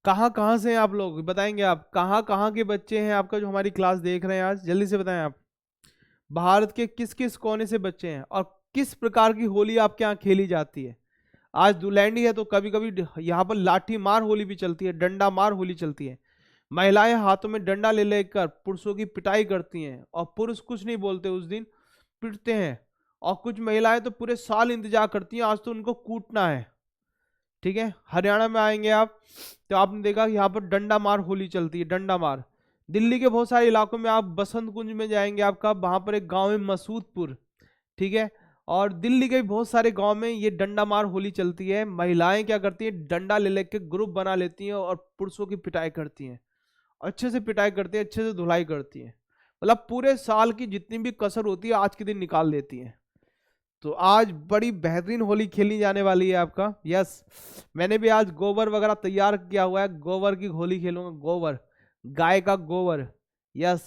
कहाँ कहाँ से हैं आप लोग, बताएंगे आप, कहाँ कहाँ के बच्चे हैं आपका जो हमारी क्लास देख रहे हैं आज, जल्दी से बताएं आप। भारत के किस किस कोने से बच्चे हैं और किस प्रकार की होली आपके यहाँ खेली जाती है। आज दुलैंडी है तो कभी कभी यहाँ पर लाठी मार होली भी चलती है, डंडा मार होली चलती है। महिलाएं हाथों में डंडा ले लेकर पुरुषों की पिटाई करती हैं, और पुरुष कुछ नहीं बोलते उस दिन, पिटते हैं। और कुछ महिलाएं तो पूरे साल इंतजार करती हैं, आज तो उनको कूटना है, ठीक है। हरियाणा में आएंगे आप तो आपने देखा यहाँ पर डंडा मार होली चलती है, डंडा मार। दिल्ली के बहुत सारे इलाकों में आप बसंत कुंज में जाएंगे, आपका वहां पर एक गांव है मसूदपुर, ठीक है। और दिल्ली के भी बहुत सारे गांव में ये डंडा मार होली चलती है। महिलाएं क्या करती हैं, डंडा ले लेके ग्रुप बना लेती हैं और पुरुषों की पिटाई करती हैं, अच्छे से पिटाई करती है, अच्छे से धुलाई करती है, मतलब पूरे साल की जितनी भी कसर होती है आज के दिन निकाल देती है। तो आज बड़ी बेहतरीन होली खेली जाने वाली है आपका, यस। मैंने भी आज गोबर वगैरह तैयार किया हुआ है, गोबर की होली खेलूंगा, गोबर, गाय का गोबर, यस।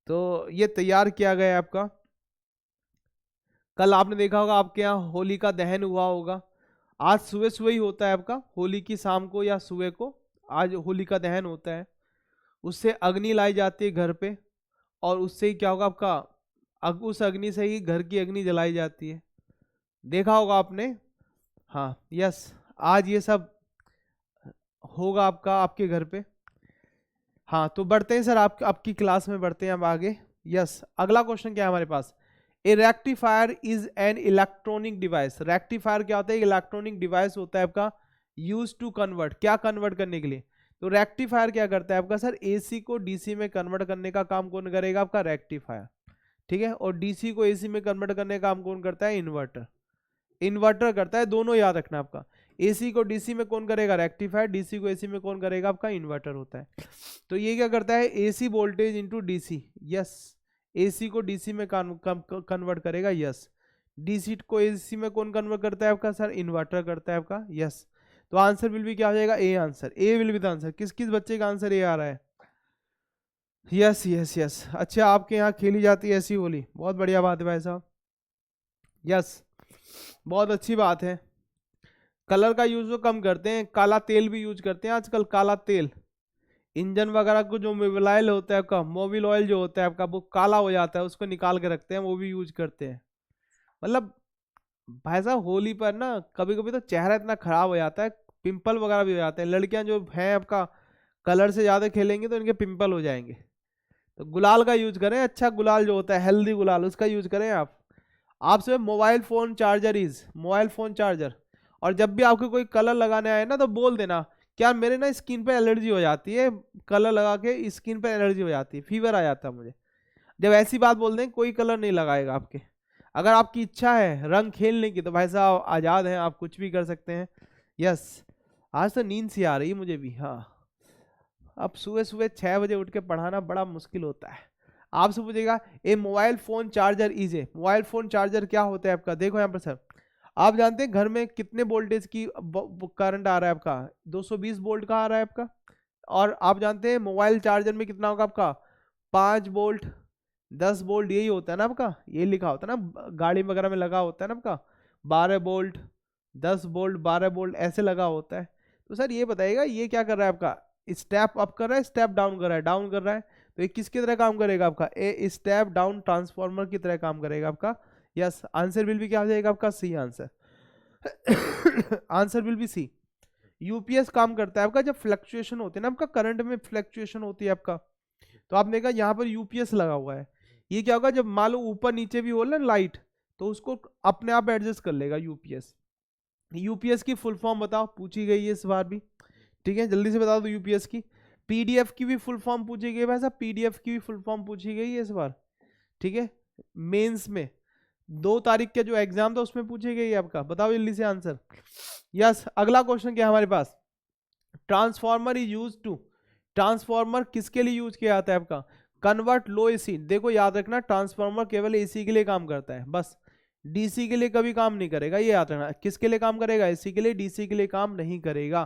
तो ये तैयार किया गया है आपका। कल आपने देखा होगा आपके यहाँ होली का दहन हुआ होगा, आज सुबह सुबह ही होता है आपका, होली की शाम को या सुबह को आज होली का दहन होता है। उससे अग्नि लाई जाती है घर पे, और उससे ही क्या होगा आपका, उस अग्नि से ही घर की अग्नि जलाई जाती है, देखा होगा आपने। हाँ यस, आज ये सब होगा आपका आपके घर पे। हाँ तो बढ़ते हैं सर, आपकी क्लास में बढ़ते हैं अब आगे। यस, अगला क्वेश्चन क्या है हमारे पास। A rectifier is an electronic device. Rectifier क्या होता है, इलेक्ट्रॉनिक डिवाइस होता है आपका, यूज टू कन्वर्ट, क्या कन्वर्ट करने के लिए। तो रेक्टिफायर क्या करता है आपका सर, एसी को डीसी में कन्वर्ट करने का काम कौन करेगा आपका, रेक्टिफायर, ठीक है। और डीसी को एसी में कन्वर्ट करने का काम कौन करता है, इन्वर्टर। इन्वर्टर करता है, दोनों याद रखना आपका। एसी को डीसी में कौन करेगा, रेक्टिफायर, डीसी को एसी में कौन करेगा आपका, इन्वर्टर होता है। तो ये क्या करता है, AC voltage into DC, yes, AC को डीसी में कन्वर्ट करेगा, यस। डीसी को एसी में कौन कन्वर्ट करता है आपका सर, इन्वर्टर करता है आपका, यस। तो आंसर विल भी क्या हो जाएगा, A answer, A will be the answer. किस किस बच्चे का आंसर ए आ रहा है, यस यस यस। अच्छा, आपके यहाँ खेली जाती है ऐसी होली, बहुत बढ़िया बात है भाई साहब, यस, बहुत अच्छी बात है। कलर का यूज तो कम करते हैं, काला तेल भी यूज करते हैं आजकल, काला तेल। इंजन वगैरह को जो मोबिल होता है आपका, मोबिल ऑयल जो होता है आपका, वो काला हो जाता है, उसको निकाल के रखते हैं, वो भी यूज करते हैं। मतलब भाई साहब होली पर ना कभी कभी तो चेहरा इतना खराब हो जाता है, पिंपल वगैरह भी हो जाते हैं। लड़कियां जो हैं आपका कलर से ज्यादा खेलेंगे तो इनके पिंपल हो जाएंगे। तो गुलाल का यूज करें, अच्छा गुलाल जो होता है हेल्दी गुलाल, उसका यूज करें आप। आपसे mobile phone charger is, mobile phone charger. और जब भी आपको कोई कलर लगाने आए ना तो बोल देना, क्या मेरे ना स्किन पे एलर्जी हो जाती है, कलर लगा के स्किन पे एलर्जी हो जाती है, फीवर आ जाता है मुझे। जब ऐसी बात बोल दें, कोई कलर नहीं लगाएगा आपके। अगर आपकी इच्छा है रंग खेलने की तो भाई साहब आज़ाद हैं, आप कुछ भी कर सकते हैं। यस, आज तो नींद सी आ रही है मुझे भी। हाँ, अब सुबह सुबह 6 बजे उठ के पढ़ाना बड़ा मुश्किल होता है। आपसे पूछेगा a mobile phone charger is a, mobile phone charger क्या होता है आपका, देखो यहाँ पर सर, आप जानते हैं घर में कितने वोल्टेज की करंट आ रहा है आपका, 220 वोल्ट का आ रहा है आपका। और आप जानते हैं मोबाइल चार्जर में कितना होगा आपका, 5 वोल्ट, 10 वोल्ट, यही होता है ना आपका, ये लिखा होता है ना गाड़ी वगैरह में लगा होता है ना आपका, 12 वोल्ट, 10 वोल्ट, 12 वोल्ट ऐसे लगा होता है। तो सर ये बताइएगा ये क्या कर रहा है आपका, स्टेप अप कर रहा है, स्टेप डाउन कर रहा है, डाउन कर रहा है। तो ये किसकी तरह काम करेगा आपका, ए स्टेप डाउन ट्रांसफॉर्मर की तरह काम करेगा आपका। यस, आंसर विल भी क्या हो जाएगा आपका, C answer. Answer will be C. UPS काम करता है आपका जब फ्लक्चुएशन होती है ना आपका, करंट में फ्लक्चुएशन होती है आपका। तो आपने कहा यहाँ पर यूपीएस लगा हुआ है, ये क्या होगा जब मान लो ऊपर नीचे भी हो ना लाइट, तो उसको अपने आप एडजस्ट कर लेगा यूपीएस। यूपीएस की फुल फॉर्म बताओ, पूछी गई है इस बार भी, ठीक है, जल्दी से बता दो यूपीएस की। पीडीएफ की भी फुल फॉर्म पूछी गई है भाई साहब, पीडीएफ की भी फुल फॉर्म पूछी गई है इस बार, ठीक है। मेंस में 2 तारीख के जो एग्जाम था उसमें पूछी गई है आपका, बताओ जल्दी से आंसर। यस, अगला क्वेश्चन क्या है हमारे पास, transformer is use to, transformer किसके लिए यूज किया जाता है आपका, कन्वर्ट लो एसी। देखो याद रखना, ट्रांसफॉर्मर केवल एसी के लिए काम करता है बस, डीसी के लिए कभी काम नहीं करेगा, ये याद रखना। किसके लिए काम करेगा, एसी के लिए, डीसी के लिए काम नहीं करेगा।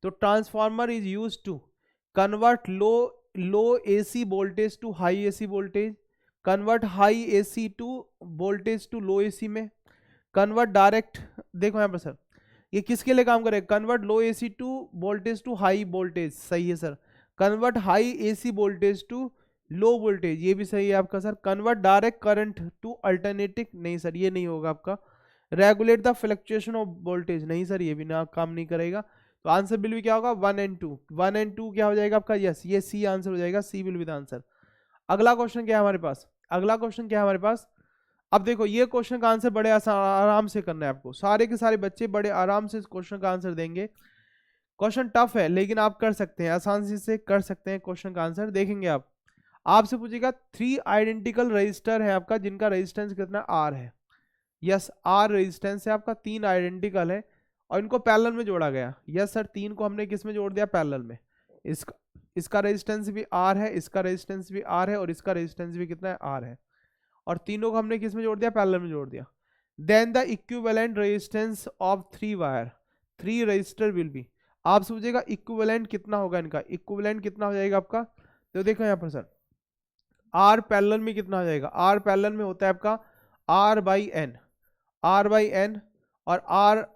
तो transformer is use to convert low AC voltage to high AC voltage, convert high AC to voltage to low AC में, कन्वर्ट डायरेक्ट, देखो यहाँ पर सर ये किसके लिए काम करेगा, convert low AC to voltage to high voltage, सही है sir. Convert high AC voltage to low voltage, ये भी सही है आपका sir. Convert direct current to alternative, नहीं सर ये नहीं होगा आपका। Regulate the fluctuation of voltage, नहीं सर ये भी ना काम नहीं करेगा। तो आंसर बिल भी क्या होगा, 1 एंड 2, 1 एंड 2 क्या हो जाएगा आपका, यस ये सी आंसर हो जाएगा, सी विल बी द आंसर। अगला क्वेश्चन क्या है हमारे पास, अगला क्वेश्चन क्या है हमारे पास। अब देखो ये क्वेश्चन का आंसर बड़े आराम से करना है आपको, सारे के सारे बच्चे बड़े आराम से इस क्वेश्चन का आंसर देंगे। क्वेश्चन टफ है लेकिन आप कर सकते हैं, आसानी से कर सकते हैं क्वेश्चन का आंसर, देखेंगे आप। आपसे पूछेगा 3 आइडेंटिकल रजिस्टर है आपका जिनका रेजिस्टेंस कितना आर है, यस आर रेजिस्टेंस है आपका, 3 आइडेंटिकल है और इनको पैरेलल में जोड़ा गया। यस सर, 3 को हमने किस में जोड़ दिया, पैरेलल में। इसका रेजिस्टेंस भी आर है, इसका रेजिस्टेंस भी आर है और इसका रेजिस्टेंस भी कितना है, आर है। और तीनों को हमने किस में जोड़ दिया, पैरेलल में जोड़ दिया। Then the equivalent resistance of 3 wire, 3 resistor will be. आप सोचिएगा इक्विवेलेंट कितना होगा इनका, इक्विवेलेंट कितना हो जाएगा आपका, तो देखो यहाँ पर सर आर पैरेलल में कितना हो जाएगा, आर पैरेलल में होता है आपका R by N, R by N, और आर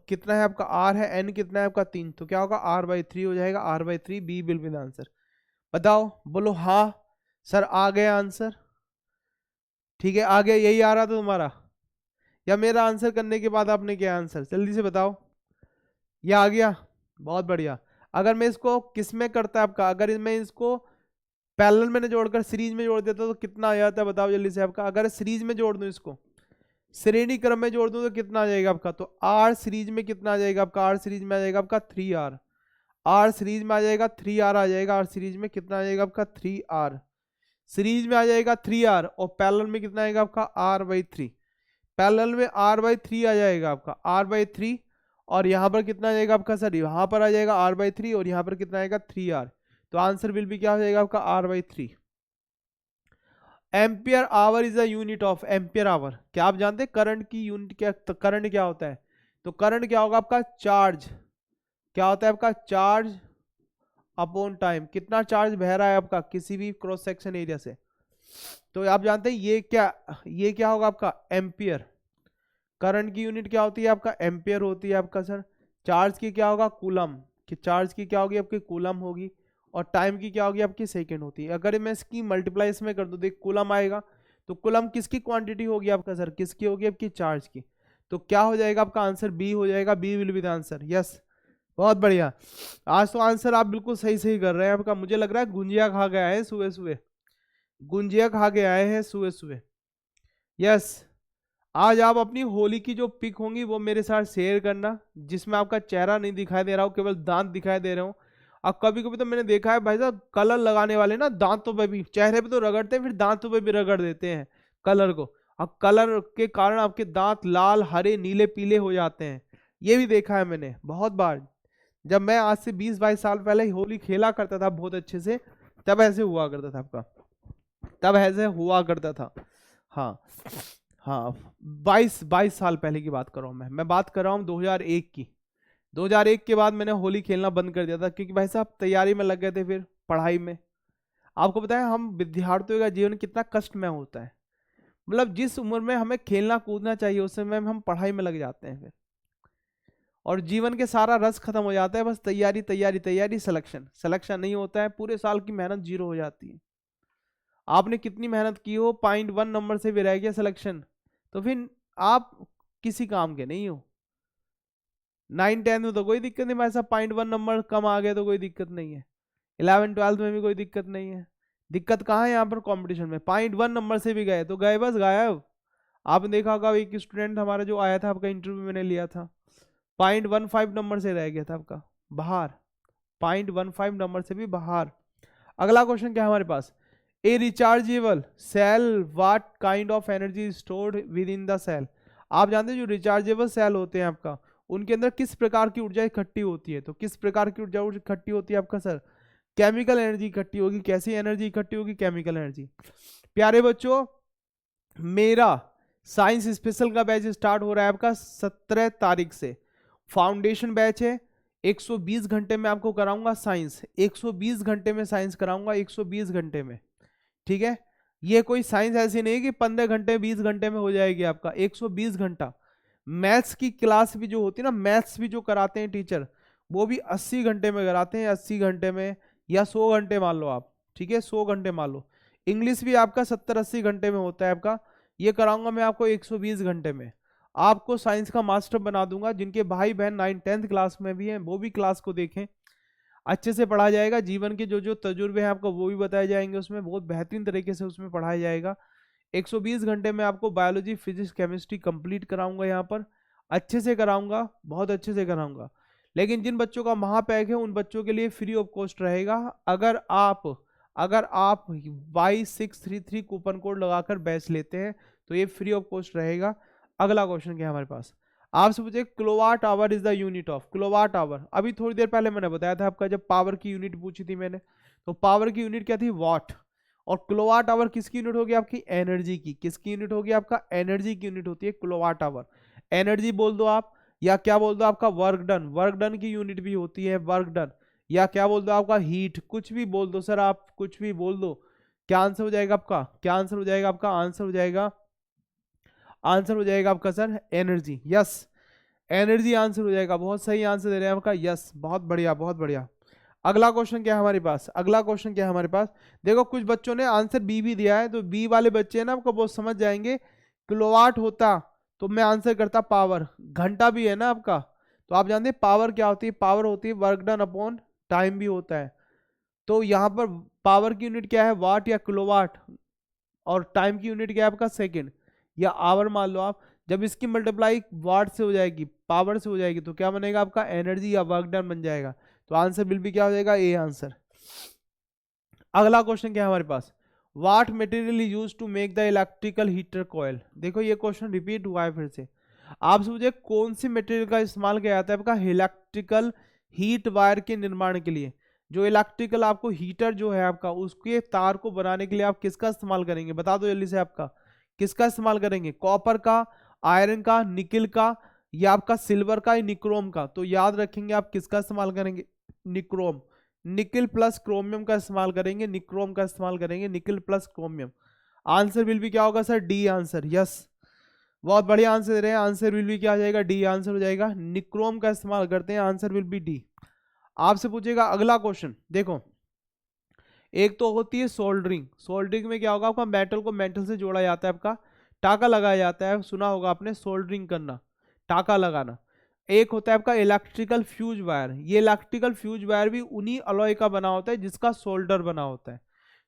कितना है आपका, आर है, एन कितना है आपका 3, तो क्या होगा आर बाई 3 हो जाएगा, R by 3, B will be the answer. बताओ बोलो हाँ, सर आ गया आंसर? ठीक है, आ गया, यही आ रहा था तुम्हारा, या मेरा आंसर करने के बाद आपने क्या आंसर, जल्दी से बताओ। ये आ गया, बहुत बढ़िया। अगर मैं इसको किस में करता आपका, अगर मैं इसको पैरेलल में जोड़कर सीरीज में जोड़ देता तो कितना आ जाता है, बताओ जल्दी से आपका। अगर सीरीज में जोड़ दूं, इसको श्रेणी क्रम में जोड़ दूं तो कितना आ जाएगा आपका, तो आर सीरीज में कितना आ जाएगा आपका, आर सीरीज में आ जाएगा आपका 3R। आर सीरीज में आ जाएगा 3R आ जाएगा, आर सीरीज में कितना आ जाएगा आपका 3R, सीरीज में आ जाएगा 3R, और पैरेलल में कितना आएगा आपका R/3, पैरेलल में R/3 आ जाएगा आपका, R/3, और यहाँ पर कितना आ जाएगा आपका सर, यहाँ पर आ जाएगा R/3, और यहाँ पर कितना आएगा 3R, तो आंसर विल भी क्या हो जाएगा आपका R/3। Ampere hour is a unit of, ampere hour क्या आप जानते हैं करंट की यूनिट क्या, तो करंट क्या होता है, तो करंट क्या होगा आपका चार्ज, क्या होता है आपका चार्ज अपॉन टाइम, कितना चार्ज बह रहा है आपका किसी भी क्रॉस सेक्शन एरिया से, तो आप जानते हैं ये क्या होगा आपका एम्पियर। करंट की यूनिट क्या होती है आपका एम्पियर होती है आपका सर। चार्ज की क्या होगा कूलम, कि चार्ज की क्या होगी आपकी कूलम होगी, और टाइम की क्या होगी आपकी सेकंड होती है। अगर मैं इसकी मल्टीप्लाई इसमें कर दूं, देख कूलम आएगा, तो कूलम किसकी क्वांटिटी होगी आपका सर, किसकी होगी आपकी चार्ज की, तो क्या हो जाएगा आपका आंसर बी हो जाएगा, B will be the answer. Yes, बहुत बढ़िया, आज तो आंसर आप बिल्कुल सही सही कर रहे हैं आपका। मुझे लग रहा है गुंजिया खा के आए हैं सुबह सुबह, गुंजिया खा के आए हैं सुबह सुबह। यस, आज आप अपनी होली की जो पिक होंगी वो मेरे साथ शेयर करना, जिसमें आपका चेहरा नहीं दिखाई दे रहा हो, केवल दांत दिखाई दे रहे हो। अब कभी कभी तो मैंने देखा है भाई साहब, कलर लगाने वाले ना दांतों पे भी, चेहरे पे तो रगड़ते हैं फिर दांतों पे भी रगड़ देते हैं कलर को, अब कलर के कारण आपके दांत लाल हरे नीले पीले हो जाते हैं, ये भी देखा है मैंने बहुत बार। जब मैं आज से 20-22 साल पहले होली खेला करता था बहुत अच्छे से, तब ऐसे हुआ करता था आपका, तब ऐसे हुआ करता था। हाँ हाँ, 22 साल पहले की बात कर रहा हूँ मैं बात कर रहा हूँ 2001 की। 2001 के बाद मैंने होली खेलना बंद कर दिया था, क्योंकि भाई साहब तैयारी में लग गए थे फिर पढ़ाई में। आपको पता है हम विद्यार्थियों का जीवन कितना कष्टमय होता है, मतलब जिस उम्र में हमें खेलना कूदना चाहिए उस समय में हम पढ़ाई में लग जाते हैं फिर, और जीवन के सारा रस खत्म हो जाता है, बस तैयारी तैयारी तैयारी, सिलेक्शन सिलेक्शन नहीं होता है, पूरे साल की मेहनत जीरो हो जाती है। आपने कितनी मेहनत की हो, 0.1 नंबर से भी रह गया सिलेक्शन, तो फिर आप किसी काम के नहीं हो। 9-10 में तो कोई दिक्कत नहीं भाई साहब, 0.1 नंबर कम आ गया तो कोई दिक्कत नहीं है, 11-12 में भी कोई दिक्कत नहीं है। दिक्कत कहाँ है यहाँ पर कंपटीशन में, 0.1 नंबर से भी गए तो गए बस गायब। आपने देखा होगा एक स्टूडेंट हमारा जो आया था आपका इंटरव्यू मैंने लिया था, 0.15 नंबर से रह गया था आपका बाहर, 0.15 नंबर से भी बाहर। अगला क्वेश्चन क्या है हमारे पास, a rechargeable cell what kind of energy stored within the cell. आप जानते हैं जो रिचार्जेबल सेल होते हैं आपका, उनके अंदर किस प्रकार की ऊर्जा इकट्ठी होती है, तो किस प्रकार की ऊर्जा इकट्ठी होती है आपका सर, केमिकल एनर्जी इकट्ठी होगी। कैसी एनर्जी इकट्ठी होगी, केमिकल एनर्जी। प्यारे बच्चों, मेरा साइंस स्पेशल का बैच स्टार्ट हो रहा है आपका 17 तारीख से। फाउंडेशन बैच है, 120 घंटे में आपको कराऊंगा साइंस, 120 घंटे में साइंस कराऊंगा, 120 घंटे में, ठीक है। ये कोई साइंस ऐसी नहीं है कि 15 घंटे 20 घंटे में हो जाएगी आपका, 120 घंटा। मैथ्स की क्लास भी जो होती है ना, मैथ्स भी जो कराते हैं टीचर, वो भी 80 घंटे में कराते हैं, 80 घंटे में, या 100 घंटे मान लो आप, ठीक है 100 घंटे मान लो। इंग्लिश भी आपका 70-80 घंटे में होता है आपका, ये कराऊंगा मैं आपको 120 घंटे में। आपको साइंस का मास्टर बना दूंगा, जिनके भाई बहन 9-10th क्लास में भी हैं वो भी क्लास को देखें, अच्छे से पढ़ा जाएगा। जीवन के जो जो तजुर्बे हैं आपको वो भी बताए जाएंगे, उसमें बहुत बेहतरीन तरीके से उसमें पढ़ाया जाएगा। 120 घंटे में आपको बायोलॉजी फिजिक्स केमिस्ट्री कंप्लीट कराऊंगा, यहाँ पर अच्छे से कराऊंगा, बहुत अच्छे से कराऊंगा। लेकिन जिन बच्चों का महापैक है उन बच्चों के लिए फ्री ऑफ कॉस्ट रहेगा। अगर आप Y633 कूपन कोड लगाकर बैच लेते हैं तो ये फ्री ऑफ कॉस्ट रहेगा। अगला क्वेश्चन क्या है हमारे पास, आपसे पूछे kilowatt hour is the unit of, kilowatt hour अभी थोड़ी देर पहले मैंने बताया था आपका, जब पावर की यूनिट पूछी थी मैंने, तो पावर की यूनिट क्या थी वाट, और किलोवाट आवर किसकी यूनिट होगी आपकी एनर्जी की, किसकी यूनिट होगी आपका एनर्जी की यूनिट होती है किलोवाट आवर। एनर्जी बोल दो आप, या क्या बोल दो आपका वर्क डन, वर्क डन की यूनिट भी होती है वर्क डन, या क्या बोल दो आपका हीट, कुछ भी बोल दो सर, आप कुछ भी बोल दो। क्या आंसर हो जाएगा आपका, क्या आंसर हो जाएगा आपका, आंसर हो जाएगा, आंसर हो जाएगा आपका sir energy. Yes, energy answer हो जाएगा, बहुत सही आंसर दे रहे हैं आपका, यस बहुत बढ़िया बहुत बढ़िया। अगला क्वेश्चन क्या है हमारे पास, अगला क्वेश्चन क्या है हमारे पास, देखो कुछ बच्चों ने आंसर बी भी दिया है, तो बी वाले बच्चे हैं ना आपको बहुत समझ जाएंगे। किलोवाट होता तो मैं आंसर करता पावर, घंटा भी है ना आपका, तो आप जानते हैं पावर क्या होती है, पावर होती है वर्क डन अपॉन टाइम भी होता है। तो यहाँ पर पावर की यूनिट क्या है, वाट या किलोवाट, और टाइम की यूनिट क्या है आपका सेकंड या आवर मान लो आप। जब इसकी मल्टीप्लाई वाट से हो जाएगी, पावर से हो जाएगी, तो क्या बनेगा आपका एनर्जी या वर्क डन बन जाएगा। तो आंसर बिल भी क्या हो जाएगा, ए आंसर। अगला क्वेश्चन क्या है हमारे पास, what material use to make the electrical heater coil. देखो ये क्वेश्चन रिपीट हुआ है फिर से, आप सोचिए कौन सी मटेरियल का इस्तेमाल किया जाता है आपका इलेक्ट्रिकल हीट वायर के निर्माण के लिए। जो इलेक्ट्रिकल आपको हीटर जो है आपका, उसके तार को बनाने के लिए आप किसका इस्तेमाल करेंगे, बता दो जल्दी से आपका, किसका इस्तेमाल करेंगे, कॉपर का, आयरन का, निकिल का, या आपका सिल्वर का या निक्रोम का। तो याद रखेंगे आप किसका इस्तेमाल करेंगे, निक्रोम, निकिल प्लस क्रोमियम का इस्तेमाल करेंगे, निक्रोम का इस्तेमाल करेंगे, nickel plus chromium. Answer will भी क्या होगा सर, डी आंसर, यस बहुत बढ़िया आंसर दे रहे हैं। आंसर विल भी क्या हो जाएगा, डी आंसर हो जाएगा, निक्रोम का इस्तेमाल करते हैं, आंसर विल बी डी। आपसे पूछेगा अगला क्वेश्चन, देखो एक तो होती है सोल्डरिंग, सोल्डरिंग में क्या होगा आपका मेटल को मेटल से जोड़ा जाता है, आपका टाका लगाया जाता है, सुना होगा आपने सोल्डरिंग करना, टाका लगाना। एक होता है आपका इलेक्ट्रिकल फ्यूज वायर, ये इलेक्ट्रिकल फ्यूज वायर भी उन्हीं अलॉय का बना होता है जिसका सोल्डर बना होता है।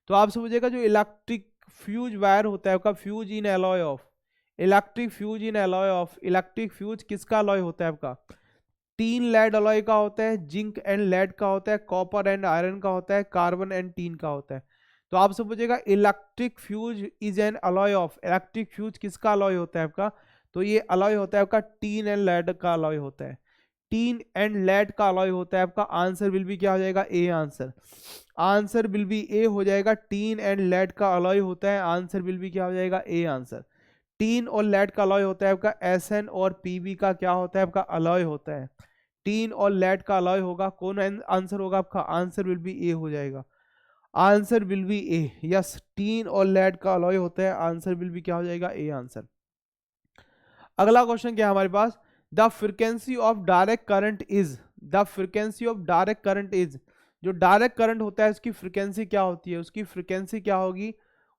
तो आप समझिएगा जो इलेक्ट्रिक फ्यूज वायर होता है आपका, fuse in alloy of, electric fuse in alloy of, electric fuse किसका अलॉय होता है आपका, टीन लेड अलॉय का होता है, जिंक एंड लेड का होता है, कॉपर एंड आयरन का होता है, कार्बन एंड टीन का होता है। तो आप समझिएगा electric fuse is an alloy of, electric fuse किसका अलॉय होता है आपका, तो ये अलॉय होता है आपका टीन एंड लेड का अलॉय होता है, टीन एंड लेड का अलॉय होता है आपका। आंसर विल भी क्या हो जाएगा, A answer, answer will be A हो जाएगा, टीन एंड लेड का अलॉय होता है, आंसर विल भी क्या हो जाएगा, ए आंसर। टीन और लेड का अलॉय होता है आपका एसएन और पीबी का क्या होता है आपका अलॉय होता है, टीन और लेड का अलॉय होगा, कौन आंसर होगा आपका, आंसर विल बी ए हो जाएगा, answer will be A, yes tin और लेड का अलॉय होता है, आंसर विल बी क्या हो जाएगा, ए आंसर। अगला क्वेश्चन क्या है हमारे पास, the frequency of direct current is, the frequency of direct current is, जो डायरेक्ट करंट होता है उसकी फ्रीक्वेंसी क्या होती है, उसकी फ्रीक्वेंसी क्या होगी,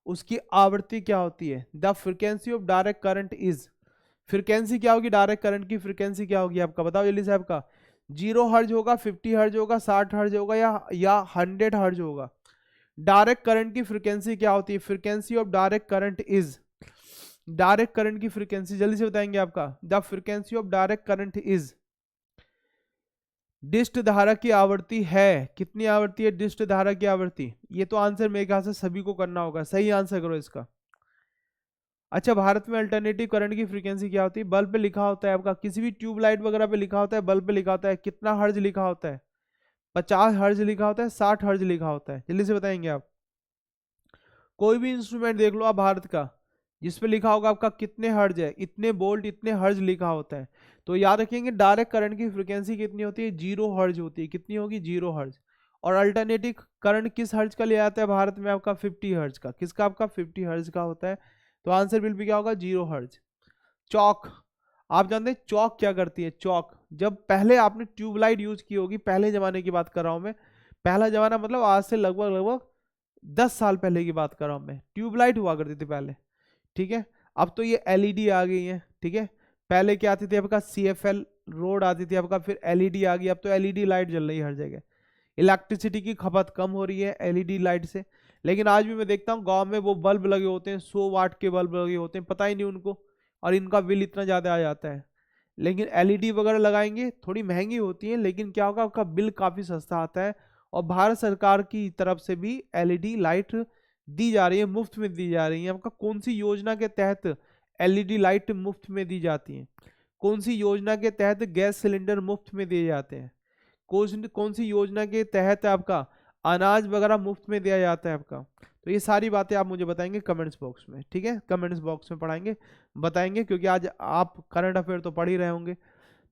उसकी आवृत्ति क्या होती है, the frequency of direct current is, frequency क्या होगी, डायरेक्ट करंट की फ्रीक्वेंसी क्या होगी आपका, बताओ जल्दी से आपका, 0 हर्ज होगा, 50 हर्ज होगा, 60 हर्ज होगा, या 100 हर्ज होगा। डायरेक्ट करंट की फ्रीक्वेंसी क्या होती है, frequency of direct current is, direct current की फ्रीक्वेंसी जल्दी से बताएंगे आपका, the frequency of direct current is, डिस्ट धारा की आवृत्ति है, कितनी आवृत्ति है डिस्ट धारा की आवृत्ति, ये तो आंसर मेरे ख्याल से सभी को करना होगा, सही आंसर करो इसका। अच्छा भारत में अल्टरनेटिव करंट की फ्रीक्वेंसी क्या होती है, बल्ब पे लिखा होता है आपका, किसी भी ट्यूबलाइट वगैरह पे लिखा होता है, बल्ब पे लिखा होता है, कितना हर्ज लिखा होता है, 50 हर्ज लिखा होता है, 60 हर्ज लिखा होता है, जल्दी से बताएंगे आप। कोई भी इंस्ट्रूमेंट देख लो आप भारत का, जिसपे लिखा होगा आपका कितने हर्ज है, इतने बोल्ट इतने हर्ज लिखा होता है। तो याद रखेंगे डायरेक्ट करंट की फ्रीक्वेंसी कितनी होती है, 0 हर्ज होती है, कितनी होगी 0 हर्ज। और अल्टरनेटिव करंट किस हर्ज का लिया जाता है भारत में आपका, 50 हर्ज का, किसका आपका 50 हर्ज का होता है। तो आंसर बिल भी क्या होगा, 0 हर्ज। चौक, आप जानते हैं चौक क्या करती है, चौक जब पहले आपने ट्यूबलाइट यूज की होगी, पहले जमाने की बात कर रहा हूं मैं, पहला जमाना मतलब आज से लगभग लगभग 10 साल पहले की बात कर रहा हूं मैं, ट्यूबलाइट हुआ करती थी पहले, ठीक है। अब तो ये एलईडी आ गई है, ठीक है। पहले क्या आती थी आपका, सीएफएल रोड आती थी आपका, फिर एलईडी आ गई, अब तो एलईडी लाइट जल रही है हर जगह। इलेक्ट्रिसिटी की खपत कम हो रही है एलईडी लाइट से, लेकिन आज भी मैं देखता हूँ गांव में वो बल्ब लगे होते हैं, 100 वाट के बल्ब लगे होते हैं, पता ही नहीं उनको, और इनका बिल इतना ज़्यादा आ जाता है। लेकिन एलईडी वगैरह लगाएंगे, थोड़ी महंगी होती है, लेकिन क्या होगा आपका बिल काफ़ी सस्ता आता है। और भारत सरकार की तरफ से भी एलईडी लाइट दी जा रही है, मुफ्त में दी जा रही है। आपका कौन सी योजना के तहत एलईडी लाइट मुफ्त में दी जाती है, कौन सी योजना के तहत गैस सिलेंडर मुफ्त में दिए जाते हैं, कौन सी योजना के तहत आपका अनाज वगैरह मुफ्त में दिया जाता है आपका। तो ये सारी बातें आप मुझे बताएंगे कमेंट्स बॉक्स में, ठीक है, कमेंट्स बॉक्स में पढ़ाएंगे बताएंगे, क्योंकि आज आप करंट अफेयर तो पढ़ ही रहे होंगे।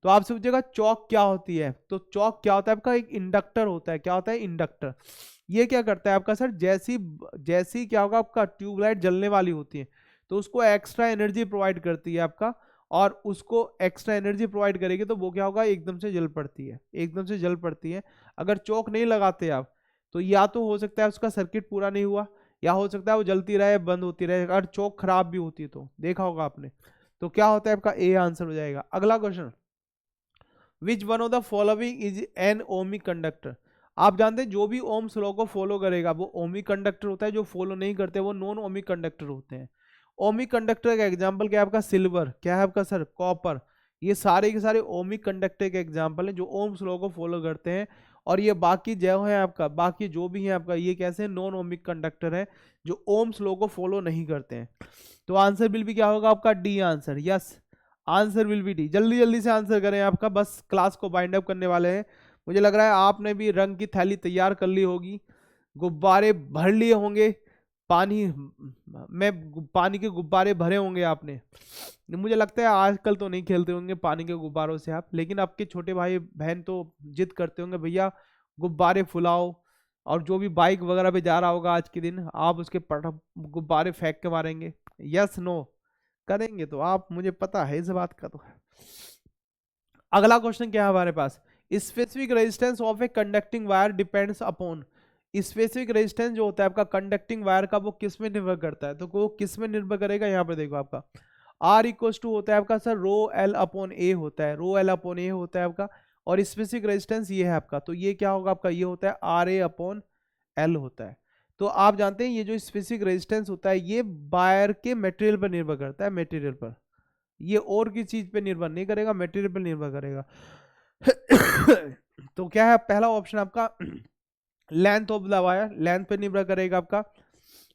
तो आपसे पूछेगा चौक क्या होती है, तो चौक क्या होता है आपका, एक इंडक्टर होता है, क्या होता है इंडक्टर। ये क्या करता है आपका सर, जैसी जैसी क्या होगा आपका ट्यूबलाइट जलने वाली होती है, तो उसको एक्स्ट्रा एनर्जी प्रोवाइड करती है आपका, और उसको एक्स्ट्रा एनर्जी प्रोवाइड करेगी तो वो क्या होगा, एकदम से जल पड़ती है, एकदम से जल पड़ती है। अगर चौक नहीं लगाते आप तो या तो हो सकता है उसका सर्किट पूरा नहीं हुआ, या हो सकता है वो जलती रहे बंद होती रहे। अगर चौक खराब भी होती है तो देखा होगा आपने। तो क्या होता है आपका ए आंसर हो जाएगा। अगला question, which one of the following is an ohmic conductor. आप जानते हैं जो भी ओम्स लॉ को फॉलो करेगा वो ओमिक कंडक्टर होता है, जो फॉलो नहीं करते वो नॉन ओमिक कंडक्टर होते हैं। ओमिक कंडक्टर का एग्जांपल क्या है आपका, सिल्वर, क्या है आपका सर, कॉपर। ये सारे के सारे ओमिक कंडक्टर के एग्जांपल हैं जो ओम्स लॉ को फॉलो करते हैं। और ये बाकी जो है आपका, बाकी जो भी है आपका, ये कैसे हैं, नॉन ओमिक कंडक्टर है जो ओम्स लॉ को फॉलो नहीं करते हैं। तो आंसर बिल भी क्या होगा आपका, D answer. Yes, answer will B D. जल्दी जल्दी से आंसर करें आपका, बस क्लास को बाइंड अप करने वाले हैं। मुझे लग रहा है आपने भी रंग की थैली तैयार कर ली होगी, गुब्बारे भर लिए होंगे, पानी में पानी के गुब्बारे भरे होंगे आपने। मुझे लगता है आजकल तो नहीं खेलते होंगे पानी के गुब्बारों से आप, लेकिन आपके छोटे भाई बहन तो जिद करते होंगे भैया गुब्बारे फुलाओ। और जो भी बाइक वगैरह पे जा रहा होगा आज के दिन, आप उसके गुब्बारे फेंक के मारेंगे। यस नो करेंगे तो आप, मुझे पता है इस बात का। तो अगला क्वेश्चन क्या है हमारे पास, specific resistance of a conducting wire depends upon. Specific resistance जो होता है आपका कंडक्टिंग वायर का, वो किस में निर्भर करता है, तो वो किस में निर्भर करेगा, यहाँ पर देखो आपका आर इक्वल टू होता है आपका सर रो एल अपॉन ए होता है, रो एल अपॉन ए होता है आपका। और स्पेसिफिक रेजिस्टेंस ये है आपका, तो ये क्या होगा आपका, ये होता है आर ए अपॉन एल होता है। तो आप जानते हैं ये जो स्पेसिफिक रेजिस्टेंस होता है ये वायर के मटेरियल पर निर्भर करता है, मटेरियल पर। ये और किसी चीज पे निर्भर नहीं करेगा, मटेरियल पर निर्भर करेगा। तो क्या है पहला ऑप्शन आपका, length of the wire, length पे निर्भर करेगा आपका।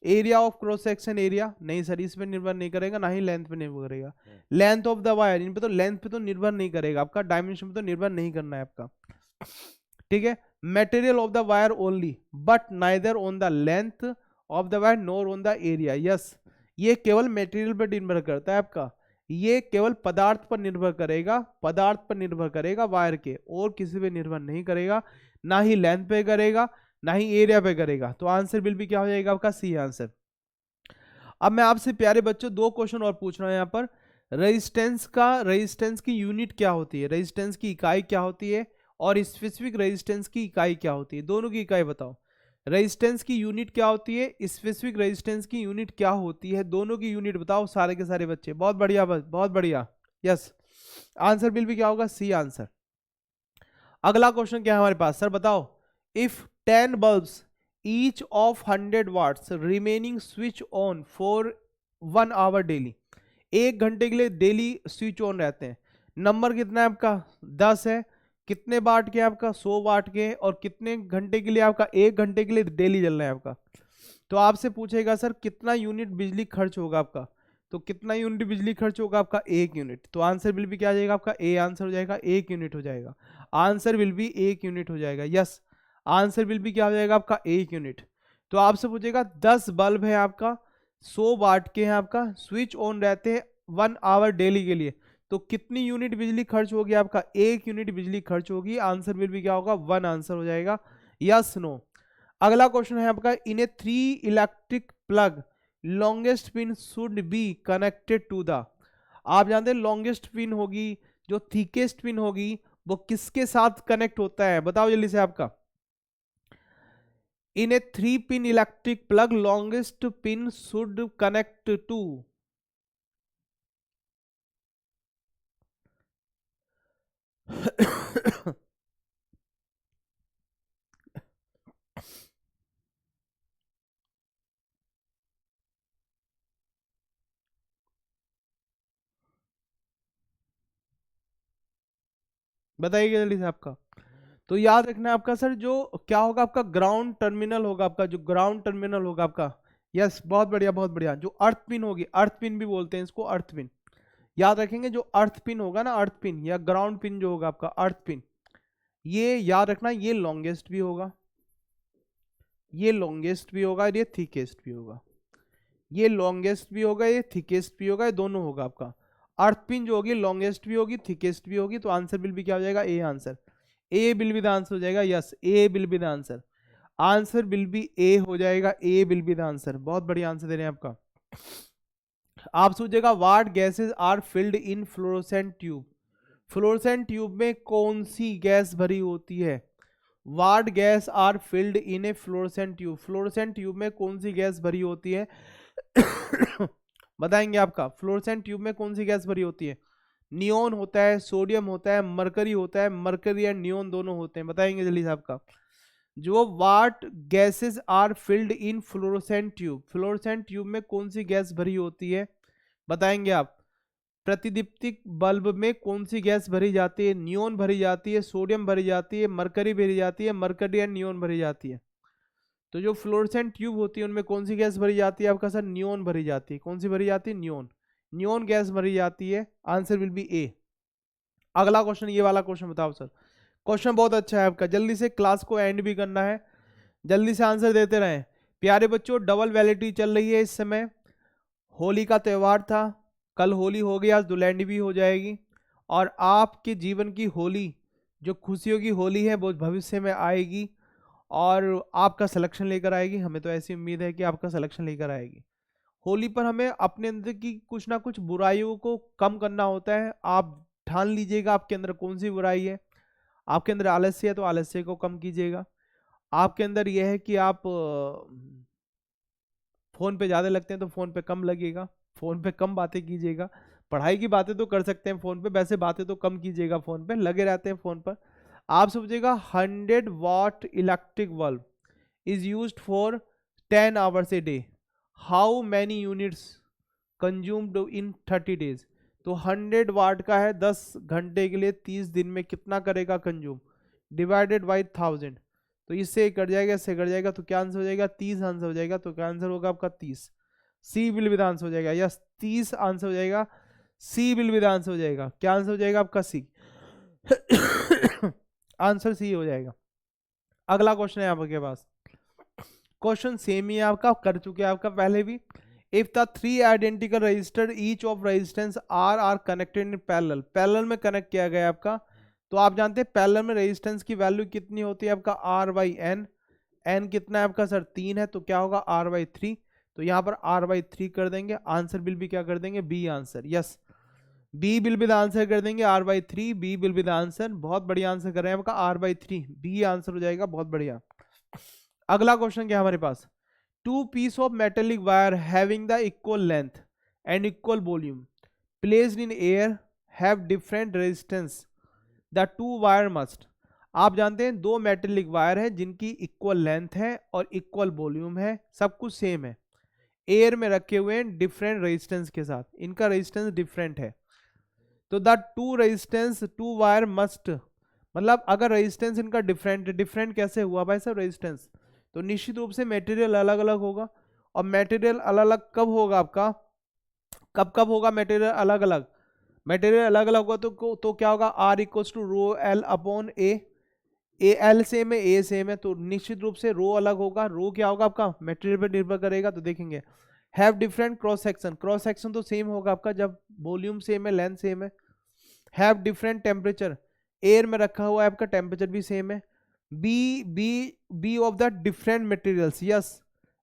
Area of cross section area, नहीं सर इस पे निर्भर नहीं करेगा, ना ही लेंथ पे निर्भर करेगा। लेंथ ऑफ द वायर, इन पे तो लेंथ पे तो निर्भर नहीं करेगा आपका, डायमेंशन पे तो निर्भर नहीं करना है आपका, ठीक है। Material of the wire only but neither on the length of the wire NOR on the area. Yes, ये केवल मटेरियल पर निर्भर करता है आपका, ये केवल पदार्थ पर निर्भर करेगा, पदार्थ पर निर्भर करेगा वायर के, और किसी पे निर्भर नहीं करेगा, ना ही लेंथ पे करेगा, ना ही एरिया पे करेगा। तो आंसर बिल भी क्या हो जाएगा आपका, सी आंसर। अब मैं आपसे प्यारे बच्चों दो क्वेश्चन और पूछ रहा हूं यहाँ पर। रेजिस्टेंस की यूनिट क्या होती है, रेजिस्टेंस की इकाई क्या होती है, और स्पेसिफिक रेजिस्टेंस की इकाई क्या होती है, दोनों की इकाई बताओ। रेजिस्टेंस की यूनिट क्या होती है, स्पेसिफिक रेजिस्टेंस की यूनिट क्या होती है, दोनों की यूनिट बताओ सारे के सारे बच्चे। बहुत बढ़िया, बस बहुत बढ़िया। यस, आंसर बिल भी क्या होगा, सी आंसर। अगला क्वेश्चन क्या है हमारे पास, सर बताओ। If 10 bulbs each of 100 watts remaining switch on for 1 hour daily, 1 घंटे के लिए डेली स्विच ऑन रहते हैं। नंबर कितना है आपका, 10 है। कितने वाट के आपका, 100 वाट के, और कितने घंटे के लिए आपका, 1 घंटे के लिए डेली जल रहा है आपका। तो आपसे पूछेगा सर कितना यूनिट बिजली खर्च होगा आपका, तो कितना यूनिट बिजली खर्च होगा आपका, 1 यूनिट। तो आंसर बिल भी क्या आ जाएगा आपका, ए आंसर हो जाएगा, 1 यूनिट हो जाएगा। आंसर विल बी 1 यूनिट हो जाएगा। यस, आंसर विल बी क्या हो जाएगा आपका, 1 यूनिट। तो आपसे पूछेगा 10 बल्ब है आपका, 100 वाट के हैं आपका, स्विच ऑन रहते हैं 1 आवर डेली के लिए, तो कितनी यूनिट बिजली खर्च होगी आपका, 1 यूनिट बिजली खर्च होगी। आंसर विल बी क्या होगा, 1 आंसर हो जाएगा। Yes no. अगला क्वेश्चन है आपका, in a 3 electric plug longest pin should be connected to the. आप जानते हैं लॉन्गेस्ट पिन होगी, जो थिकेस्ट पिन होगी, वो किसके साथ कनेक्ट होता है, बताओ जल्दी से आपका। In a 3 pin electric plug longest pin should connect to. बताइए जल्दी से आपका। तो याद रखना आपका सर, जो क्या होगा आपका, ग्राउंड टर्मिनल होगा आपका, जो ग्राउंड टर्मिनल होगा आपका। यस, बहुत बढ़िया बहुत बढ़िया। जो अर्थ पिन होगी, अर्थ पिन भी बोलते हैं इसको, अर्थ पिन। याद रखेंगे जो अर्थ पिन होगा ना, अर्थ पिन या ग्राउंड पिन जो होगा आपका, अर्थ पिन, ये याद रखना, ये लॉन्गेस्ट भी होगा, ये लॉन्गेस्ट भी होगा, ये थिकेस्ट भी होगा। ये लॉन्गेस्ट भी होगा, ये थिकेस्ट भी होगा, ये दोनों होगा आपका। अर्थ पिन जो होगी लॉन्गेस्ट भी होगी, थिकेस्ट भी होगी। तो आंसर बिल भी क्या हो जाएगा, A answer. A will be the answer हो जाएगा। Yes, A will be the answer. Answer will be A हो जाएगा, A will be the answer. बहुत बढ़िया आंसर दे रहे हैं आपका। आप सोचिएगा what gases are filled in fluorescent tube, fluorescent tube में कौन सी गैस भरी होती है? What gas are filled in a fluorescent tube, fluorescent tube में कौन सी गैस भरी होती है? बताएंगे आपका फ्लोरोसेंट ट्यूब में कौन सी गैस भरी होती है? नियोन होता है, सोडियम होता है, मरकरी होता है, मरकरी एंड नियोन दोनों होते हैं, बताएंगे जल्दी से आपका। जो what gases are filled in fluorescent tube, fluorescent tube में कौन सी गैस भरी होती है बताएंगे आप। प्रतिदीप्तिक बल्ब में कौन सी गैस भरी जाती है? नियोन भरी जाती है, सोडियम भरी जाती है, मरकरी भरी जाती है, मरकरी एंड नियोन भरी जाती है। तो जो फ्लोरोसेंट ट्यूब होती है उनमें कौन सी गैस भरी जाती है आपका सर? नियोन भरी जाती है। कौन सी भरी जाती है? नियोन, नियोन गैस भरी जाती है। आंसर विल बी ए। अगला क्वेश्चन, ये वाला क्वेश्चन बताओ सर। क्वेश्चन बहुत अच्छा है आपका, जल्दी से क्लास को एंड भी करना है, जल्दी से आंसर देते रहें। प्यारे बच्चों, डबल वैलिडिटी चल रही है इस समय, होली का त्यौहार था, कल होली हो गई, आज धुलैंडी भी हो जाएगी, और आपके जीवन की होली, जो खुशियों की होली है, वो भविष्य में आएगी और आपका सिलेक्शन लेकर आएगी। हमें तो ऐसी उम्मीद है कि आपका सिलेक्शन लेकर आएगी। होली पर हमें अपने अंदर की कुछ ना कुछ बुराइयों को कम करना होता है। आप ठान लीजिएगा आपके अंदर कौन सी बुराई है। आपके अंदर आलस्य है तो आलस्य को कम कीजिएगा। आपके अंदर यह है कि आप फ़ोन पे ज़्यादा लगते हैं तो फ़ोन पे कम लगेगा, फ़ोन पे कम बातें कीजिएगा। पढ़ाई की बातें तो कर सकते हैं फ़ोन पे, वैसे बातें तो कम कीजिएगा, फ़ोन पे लगे रहते हैं फ़ोन पर। आप समझिएगा 100 watt electric bulb is used for 10 hours a day, how many units consumed in 30 days. तो 100 वाट का है, 10 घंटे के लिए 30 दिन में कितना करेगा कंज्यूम, डिवाइडेड बाई 1000। तो इससे कट जाएगा, इससे कट जाएगा, तो क्या आंसर हो जाएगा? 30 आंसर हो जाएगा। तो क्या आंसर होगा आपका? 30। सी विल विद आंसर हो जाएगा। यस, 30 आंसर हो जाएगा। सी विल विद आंसर हो जाएगा। क्या आंसर हो जाएगा आपका? सी। आंसर सी हो जाएगा। अगला क्वेश्चन है आपके पास, क्वेश्चन सेम ही है आपका, कर चुके हैं आपका पहले भी। If the 3 identical register each of resistance R connected in parallel, parallel में कनेक्ट किया गया आपका, तो आप जानते हैं पैरेलल में रेजिस्टेंस की वैल्यू कितनी होती है आपका? R by N. एन कितना है आपका सर? 3 है, तो क्या होगा? R by 3। तो यहाँ पर आर बाई 3 कर देंगे, आंसर बिल भी क्या कर देंगे? B answer. Yes, B will be answer कर देंगे, R by 3, B will be answer. बहुत बढ़िया आंसर कर रहे हैं आपका, आर बाई 3 बी आंसर हो जाएगा। बहुत बढ़िया। अगला क्वेश्चन क्या है हमारे पास? Two piece of metallic wire having the equal length and equal volume placed in air have different resistance, the two wire must. आप जानते हैं दो मेटेलिक वायर है जिनकी इक्वल लेंथ है और इक्वल वॉल्यूम है, सब कुछ सेम है, एयर में रखे हुए हैं डिफरेंट रेजिस्टेंस के साथ, इनका रेजिस्टेंस डिफरेंट है। तो the two resistance two wire must, मतलब अगर रेजिस्टेंस इनका डिफरेंट, डिफरेंट कैसे हुआ भाई साहब रेजिस्टेंस? तो निश्चित रूप से मटेरियल अलग अलग होगा। और मटेरियल अलग अलग कब होगा आपका? कब कब होगा मटेरियल अलग अलग? मटेरियल अलग अलग होगा तो क्या होगा? R equals to rho L upon A, L same है, ए सेम है, तो निश्चित रूप से रो अलग होगा। रो क्या होगा आपका? मटेरियल पर निर्भर करेगा। तो देखेंगे have different cross section, cross section तो सेम होगा आपका जब वॉल्यूम सेम है, लेंथ सेम है। हैव डिफरेंट टेम्परेचर, एयर में रखा हुआ है आपका, टेम्परेचर भी सेम है। Be of the different materials, yes,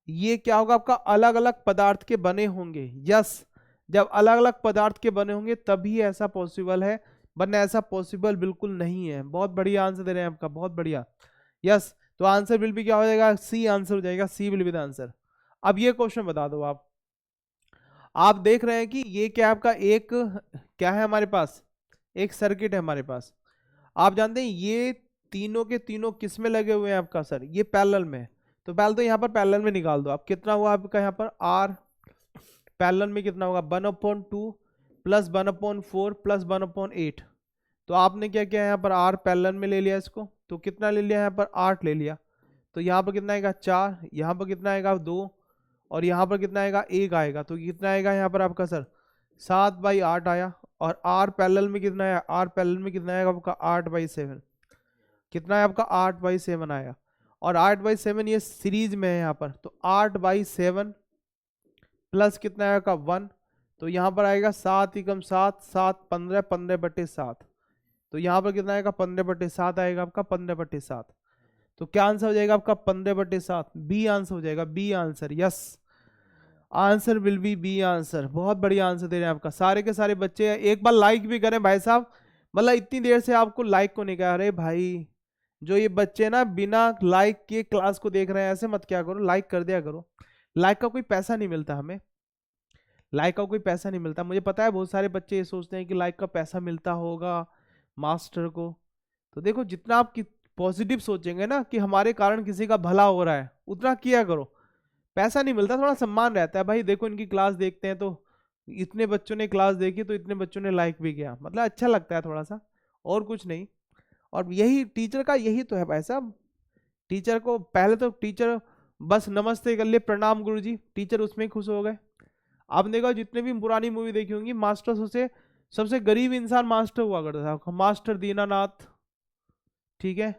ये क्या होगा आपका? अलग अलग पदार्थ के बने होंगे। यस, जब अलग अलग पदार्थ के बने होंगे तभी ऐसा पॉसिबल है, वरना ऐसा पॉसिबल बिल्कुल नहीं है। बहुत बढ़िया आंसर दे रहे हैं आपका, बहुत बढ़िया। यस, तो आंसर विल भी क्या हो जाएगा? सी आंसर हो जाएगा, सी विल बी द आंसर। अब ये क्वेश्चन बता दो आप देख रहे हैं कि ये क्या आपका एक क्या है हमारे पास? एक सर्किट है हमारे पास। आप जानते हैं ये तीनों के तीनों किस में लगे हुए हैं आपका सर? ये पैरेलल में है। तो पहले तो यहाँ पर पैरेलल में निकाल दो आप, कितना हुआ आपका यहाँ पर? आर पैरेलल में कितना होगा? 1/2 प्लस 1/4 प्लस 1/8। तो आपने क्या किया यहाँ पर? आर पैरेलल में ले लिया इसको, तो कितना ले लिया यहाँ पर? 8 ले लिया। तो यहाँ पर कितना आएगा? 4, यहाँ पर कितना आएगा? 2, और यहाँ पर कितना आएगा? 1 आएगा। तो कितना आएगा यहाँ पर आपका सर? 7/8 आया। और आर पैरेलल में कितना आया? आर पैरेलल में कितना आएगा आपका? 8/7। कितना है आपका? 8/7 आया। और 8/7 ये सीरीज में है यहाँ पर, तो 8/7 प्लस कितना आएगा? 1। तो यहाँ पर आएगा 7 एकम 7, 7 15, 15/7। तो यहाँ पर कितना आएगा? 15/7 आएगा आपका, 15/7। तो क्या आंसर हो जाएगा आपका? 15/7 बी आंसर हो जाएगा, B answer. Yes, answer will be answer. बहुत बढ़िया आंसर दे रहे हैं आपका। सारे के सारे बच्चे एक बार लाइक भी करें भाई साहब। मतलब इतनी देर से आपको लाइक को नहीं कह रहे भाई। जो ये बच्चे ना बिना लाइक के क्लास को देख रहे हैं, ऐसे मत क्या करो, लाइक कर दिया करो। लाइक का कोई पैसा नहीं मिलता हमें, लाइक का कोई पैसा नहीं मिलता। मुझे पता है बहुत सारे बच्चे ये सोचते हैं कि लाइक का पैसा मिलता होगा मास्टर को। तो देखो जितना आप पॉजिटिव सोचेंगे ना कि हमारे कारण किसी का भला हो रहा है, उतना किया करो। पैसा नहीं मिलता, थोड़ा सम्मान रहता है भाई। देखो इनकी क्लास देखते हैं तो इतने बच्चों ने क्लास देखी, तो इतने बच्चों ने लाइक भी किया, मतलब अच्छा लगता है थोड़ा सा, और कुछ नहीं। और यही टीचर का यही तो है भाई साहब। टीचर को पहले तो टीचर बस नमस्ते कर लिए, प्रणाम गुरुजी, टीचर उसमें ही खुश हो गए। आपने देखा जितने भी पुरानी मूवी देखी होंगी, मास्टर से सबसे गरीब इंसान मास्टर हुआ करता था, मास्टर दीनानाथ। ठीक है,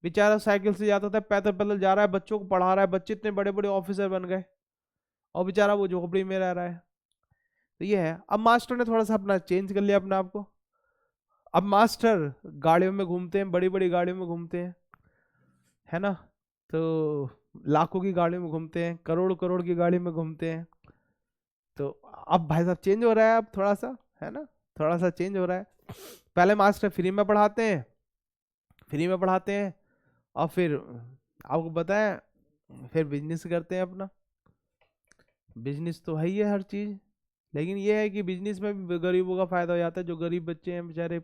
बेचारा साइकिल से जाता था, पैदल पैदल जा रहा है, बच्चों को पढ़ा रहा है, बच्चे इतने बड़े बड़े ऑफिसर बन गए, और बेचारा वो झोपड़ी में रह रहा है। तो ये है। अब मास्टर ने थोड़ा सा अपना चेंज कर लिया अपने आप को। अब मास्टर गाड़ियों में घूमते हैं, बड़ी बड़ी गाड़ियों में घूमते हैं, है ना। तो लाखों की गाड़ियों में घूमते हैं, करोड़ करोड़ की गाड़ी में घूमते हैं। तो अब भाई साहब चेंज हो रहा है, अब थोड़ा सा, है ना, थोड़ा सा चेंज हो रहा है। पहले मास्टर फ्री में पढ़ाते हैं, फ्री में पढ़ाते हैं, और फिर आपको पता है फिर बिजनेस करते हैं अपना। बिजनेस तो है ही है हर चीज़, लेकिन ये है कि बिजनेस में भी गरीबों का फायदा हो जाता है। जो गरीब बच्चे हैं बेचारे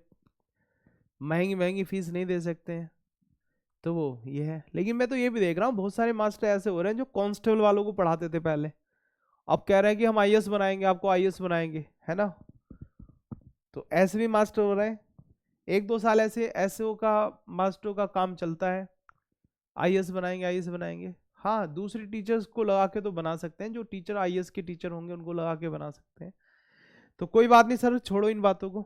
महंगी महंगी फीस नहीं दे सकते हैं, तो वो ये है। लेकिन मैं तो ये भी देख रहा हूँ बहुत सारे मास्टर ऐसे हो रहे हैं जो कांस्टेबल वालों को पढ़ाते थे पहले, अब कह रहे हैं कि हम आईएएस बनाएंगे, आपको आईएएस बनाएंगे, है ना। तो ऐसे भी मास्टर हो रहे हैं। एक दो साल ऐसे एसओ का मास्टरों का काम चलता है, आईएएस बनाएंगे, आईएएस बनाएंगे। हाँ, दूसरे टीचर्स को लगा के तो बना सकते हैं, जो टीचर आईएएस के टीचर होंगे उनको लगा के बना सकते हैं। तो कोई बात नहीं सर, छोड़ो इन बातों को।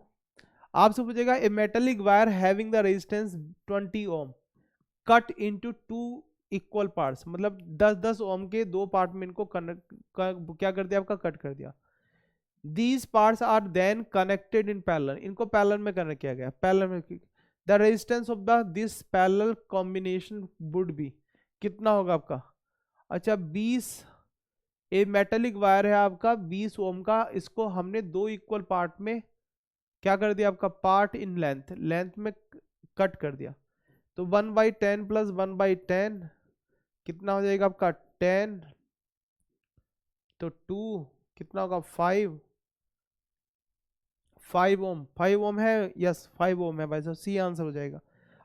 आपसे पूछेगा a metallic wire having the resistance 20 ohm cut into 2 equal parts, मतलब 10 ओम के दो पार्ट में इनको क्या कर दिया, आपका कट कर दिया। These parts are then connected in parallel, इनको पैरेलल में कनेक्ट किया गया, पैरेलल में। The resistance of the this parallel combination would be, कितना होगा आपका, अच्छा 20। ए मेटेलिक वायर है आपका 20 ओम का, इसको हमने दो इक्वल पार्ट में क्या कर दिया, आपका पार्ट इन लेंथ, लेंथ में कट कर दिया। तो 1/10 प्लस 1/10 कितना हो जाएगा आपका 10, तो 2 कितना होगा 5 ओम, 5 ओम है, यस 5 ओम है भाई साहब, सी आंसर हो जाएगा।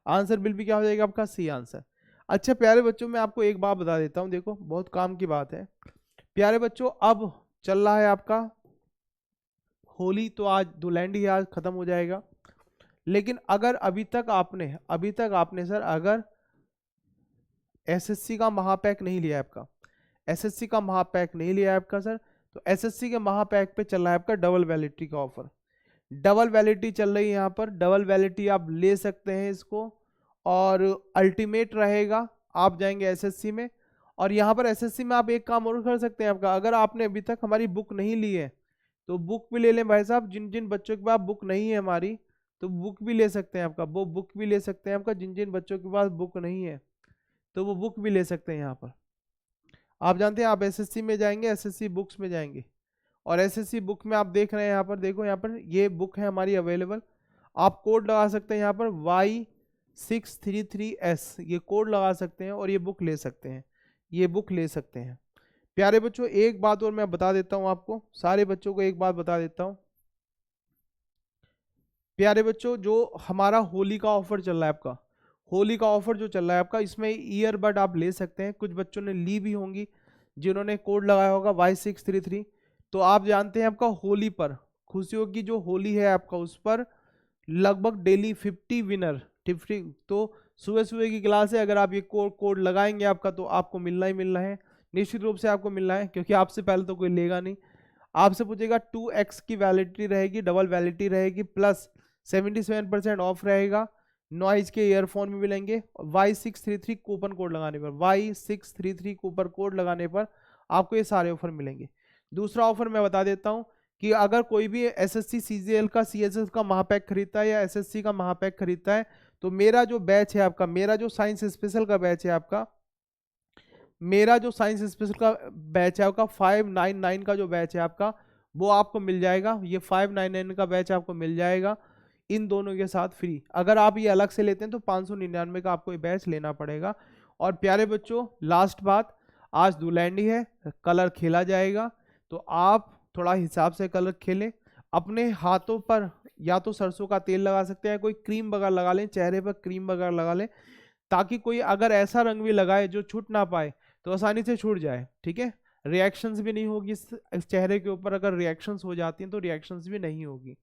आंसर बिल भी क्या हो जाएगा आपका, सी आंसर। अच्छा प्यारे बच्चों, मैं आपको एक बात बता देता हूँ, देखो बहुत काम की बात है प्यारे बच्चों। अब चल रहा है आपका होली, तो आज धुलैंडी ही आज खत्म हो जाएगा। लेकिन अगर अभी तक आपने सर अगर एसएससी का महापैक नहीं लिया है आपका, एसएससी का महापैक नहीं लिया है आपका सर, तो एसएससी के महापैक पे चल रहा है आपका डबल वैलिडिटी का ऑफर। डबल वैलिडिटी चल रही है यहाँ पर, डबल वैलिडिटी आप ले सकते हैं इसको, और अल्टीमेट रहेगा। आप जाएंगे एसएससी में, और यहाँ पर एसएससी में आप एक काम और कर सकते हैं आपका, अगर आपने अभी तक हमारी बुक नहीं ली है तो बुक भी ले लें भाई साहब। जिन जिन बच्चों के पास बुक नहीं है हमारी, तो बुक भी ले सकते हैं आपका, वो बुक भी ले सकते हैं आपका। जिन जिन बच्चों के पास बुक नहीं है तो वो बुक भी ले सकते हैं यहाँ पर। आप जानते हैं, आप एसएससी में जाएंगे, एसएससी बुक्स में जाएंगे, और एसएससी बुक में आप देख रहे हैं यहाँ पर, देखो यहाँ पर ये बुक है हमारी अवेलेबल। आप कोड लगा सकते हैं यहाँ पर Y633S, ये कोड लगा सकते हैं और ये बुक ले सकते हैं, ये बुक ले सकते हैं। प्यारे बच्चों एक बात और मैं बता देता हूँ आपको, सारे बच्चों को एक बात बता देता हूँ। प्यारे बच्चों, जो हमारा होली का ऑफर चल रहा है आपका, होली का ऑफर जो चल रहा है आपका, इसमें ईयरबड आप ले सकते हैं। कुछ बच्चों ने ली भी होंगी जिन्होंने कोड लगाया होगा Y633। तो आप जानते हैं आपका होली पर, खुशियों की जो होली है आपका, उस पर लगभग डेली 50 विनर 50, तो सुबह सुबह की क्लास है, अगर आप ये कोड लगाएंगे आपका, तो आपको मिलना ही मिलना है, निश्चित रूप से आपको मिलना है, क्योंकि आपसे पहले तो कोई लेगा नहीं। आपसे पूछेगा 2x की वैलिडिटी रहेगी, डबल वैलिडिटी रहेगी, प्लस 77% ऑफ रहेगा। नॉइज के ईयरफोन भी मिलेंगे। Y633 कूपन कोड लगाने पर, Y633 कूपन कोड लगाने पर आपको ये सारे ऑफर मिलेंगे। दूसरा ऑफर मैं बता देता हूँ कि अगर कोई भी एसएससी सीजीएल का सीएसएस का महापैक खरीदता है या एसएससी का महापैक खरीदता है, तो मेरा जो बैच है आपका, मेरा जो साइंस स्पेशल का बैच है आपका, मेरा जो साइंस स्पेशल का बैच है आपका 599 का जो बैच है आपका, वो आपको मिल जाएगा। ये 599 का बैच आपको मिल जाएगा इन दोनों के साथ फ्री। अगर आप ये अलग से लेते हैं तो 599 का आपको ये बैच लेना पड़ेगा। और प्यारे बच्चों, लास्ट बात, आज धुलैंडी है, कलर खेला जाएगा, तो आप थोड़ा हिसाब से कलर खेलें। अपने हाथों पर या तो सरसों का तेल लगा सकते हैं, कोई क्रीम वगैरह लगा लें, चेहरे पर क्रीम वगैरह लगा लें, ताकि कोई अगर ऐसा रंग भी लगाए जो छूट ना पाए तो आसानी से छूट जाए। ठीक है, रिएक्शंस भी नहीं होगी इस चेहरे के ऊपर। अगर रिएक्शंस हो जाती हैं तो रिएक्शंस भी नहीं होगी।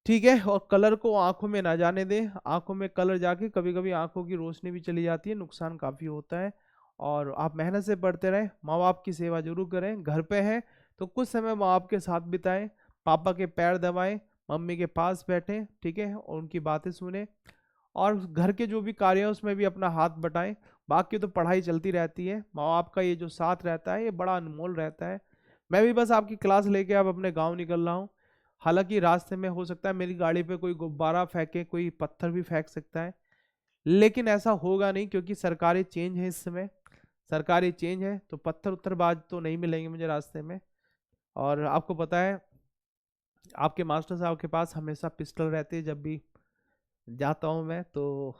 ठीक है, और कलर को आंखों में ना जाने दें। आंखों में कलर जाके कभी कभी आंखों की रोशनी भी चली जाती है, नुकसान काफ़ी होता है। और आप मेहनत से पढ़ते रहें, माँ बाप की सेवा जरूर करें। घर पे हैं तो कुछ समय माँ बाप के साथ बिताएं, पापा के पैर दबाएं, मम्मी के पास बैठें, ठीक है, और उनकी बातें सुने। और घर के जो भी कार्य है उसमें भी अपना हाथ बटाएं। बाकी तो पढ़ाई चलती रहती है, माँ बाप का ये जो साथ रहता है ये बड़ा अनमोल रहता है। मैं भी बस आपकी क्लास लेके अब अपने गांव निकल रहा हूँ। हालांकि रास्ते में हो सकता है मेरी गाड़ी पे कोई गुब्बारा फेंके, कोई पत्थर भी फेंक सकता है, लेकिन ऐसा होगा नहीं क्योंकि सरकारें चेंज है इस समय। सरकारें चेंज है तो पत्थर उत्थरबाज तो नहीं मिलेंगे मुझे रास्ते में। और आपको पता है आपके मास्टर साहब के पास हमेशा पिस्टल रहती है जब भी जाता हूं मैं तो।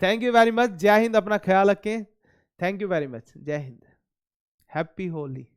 Thank you very much. जय हिंद, अपना ख्याल रखें। Thank you very much. जय हिंद। हैप्पी होली।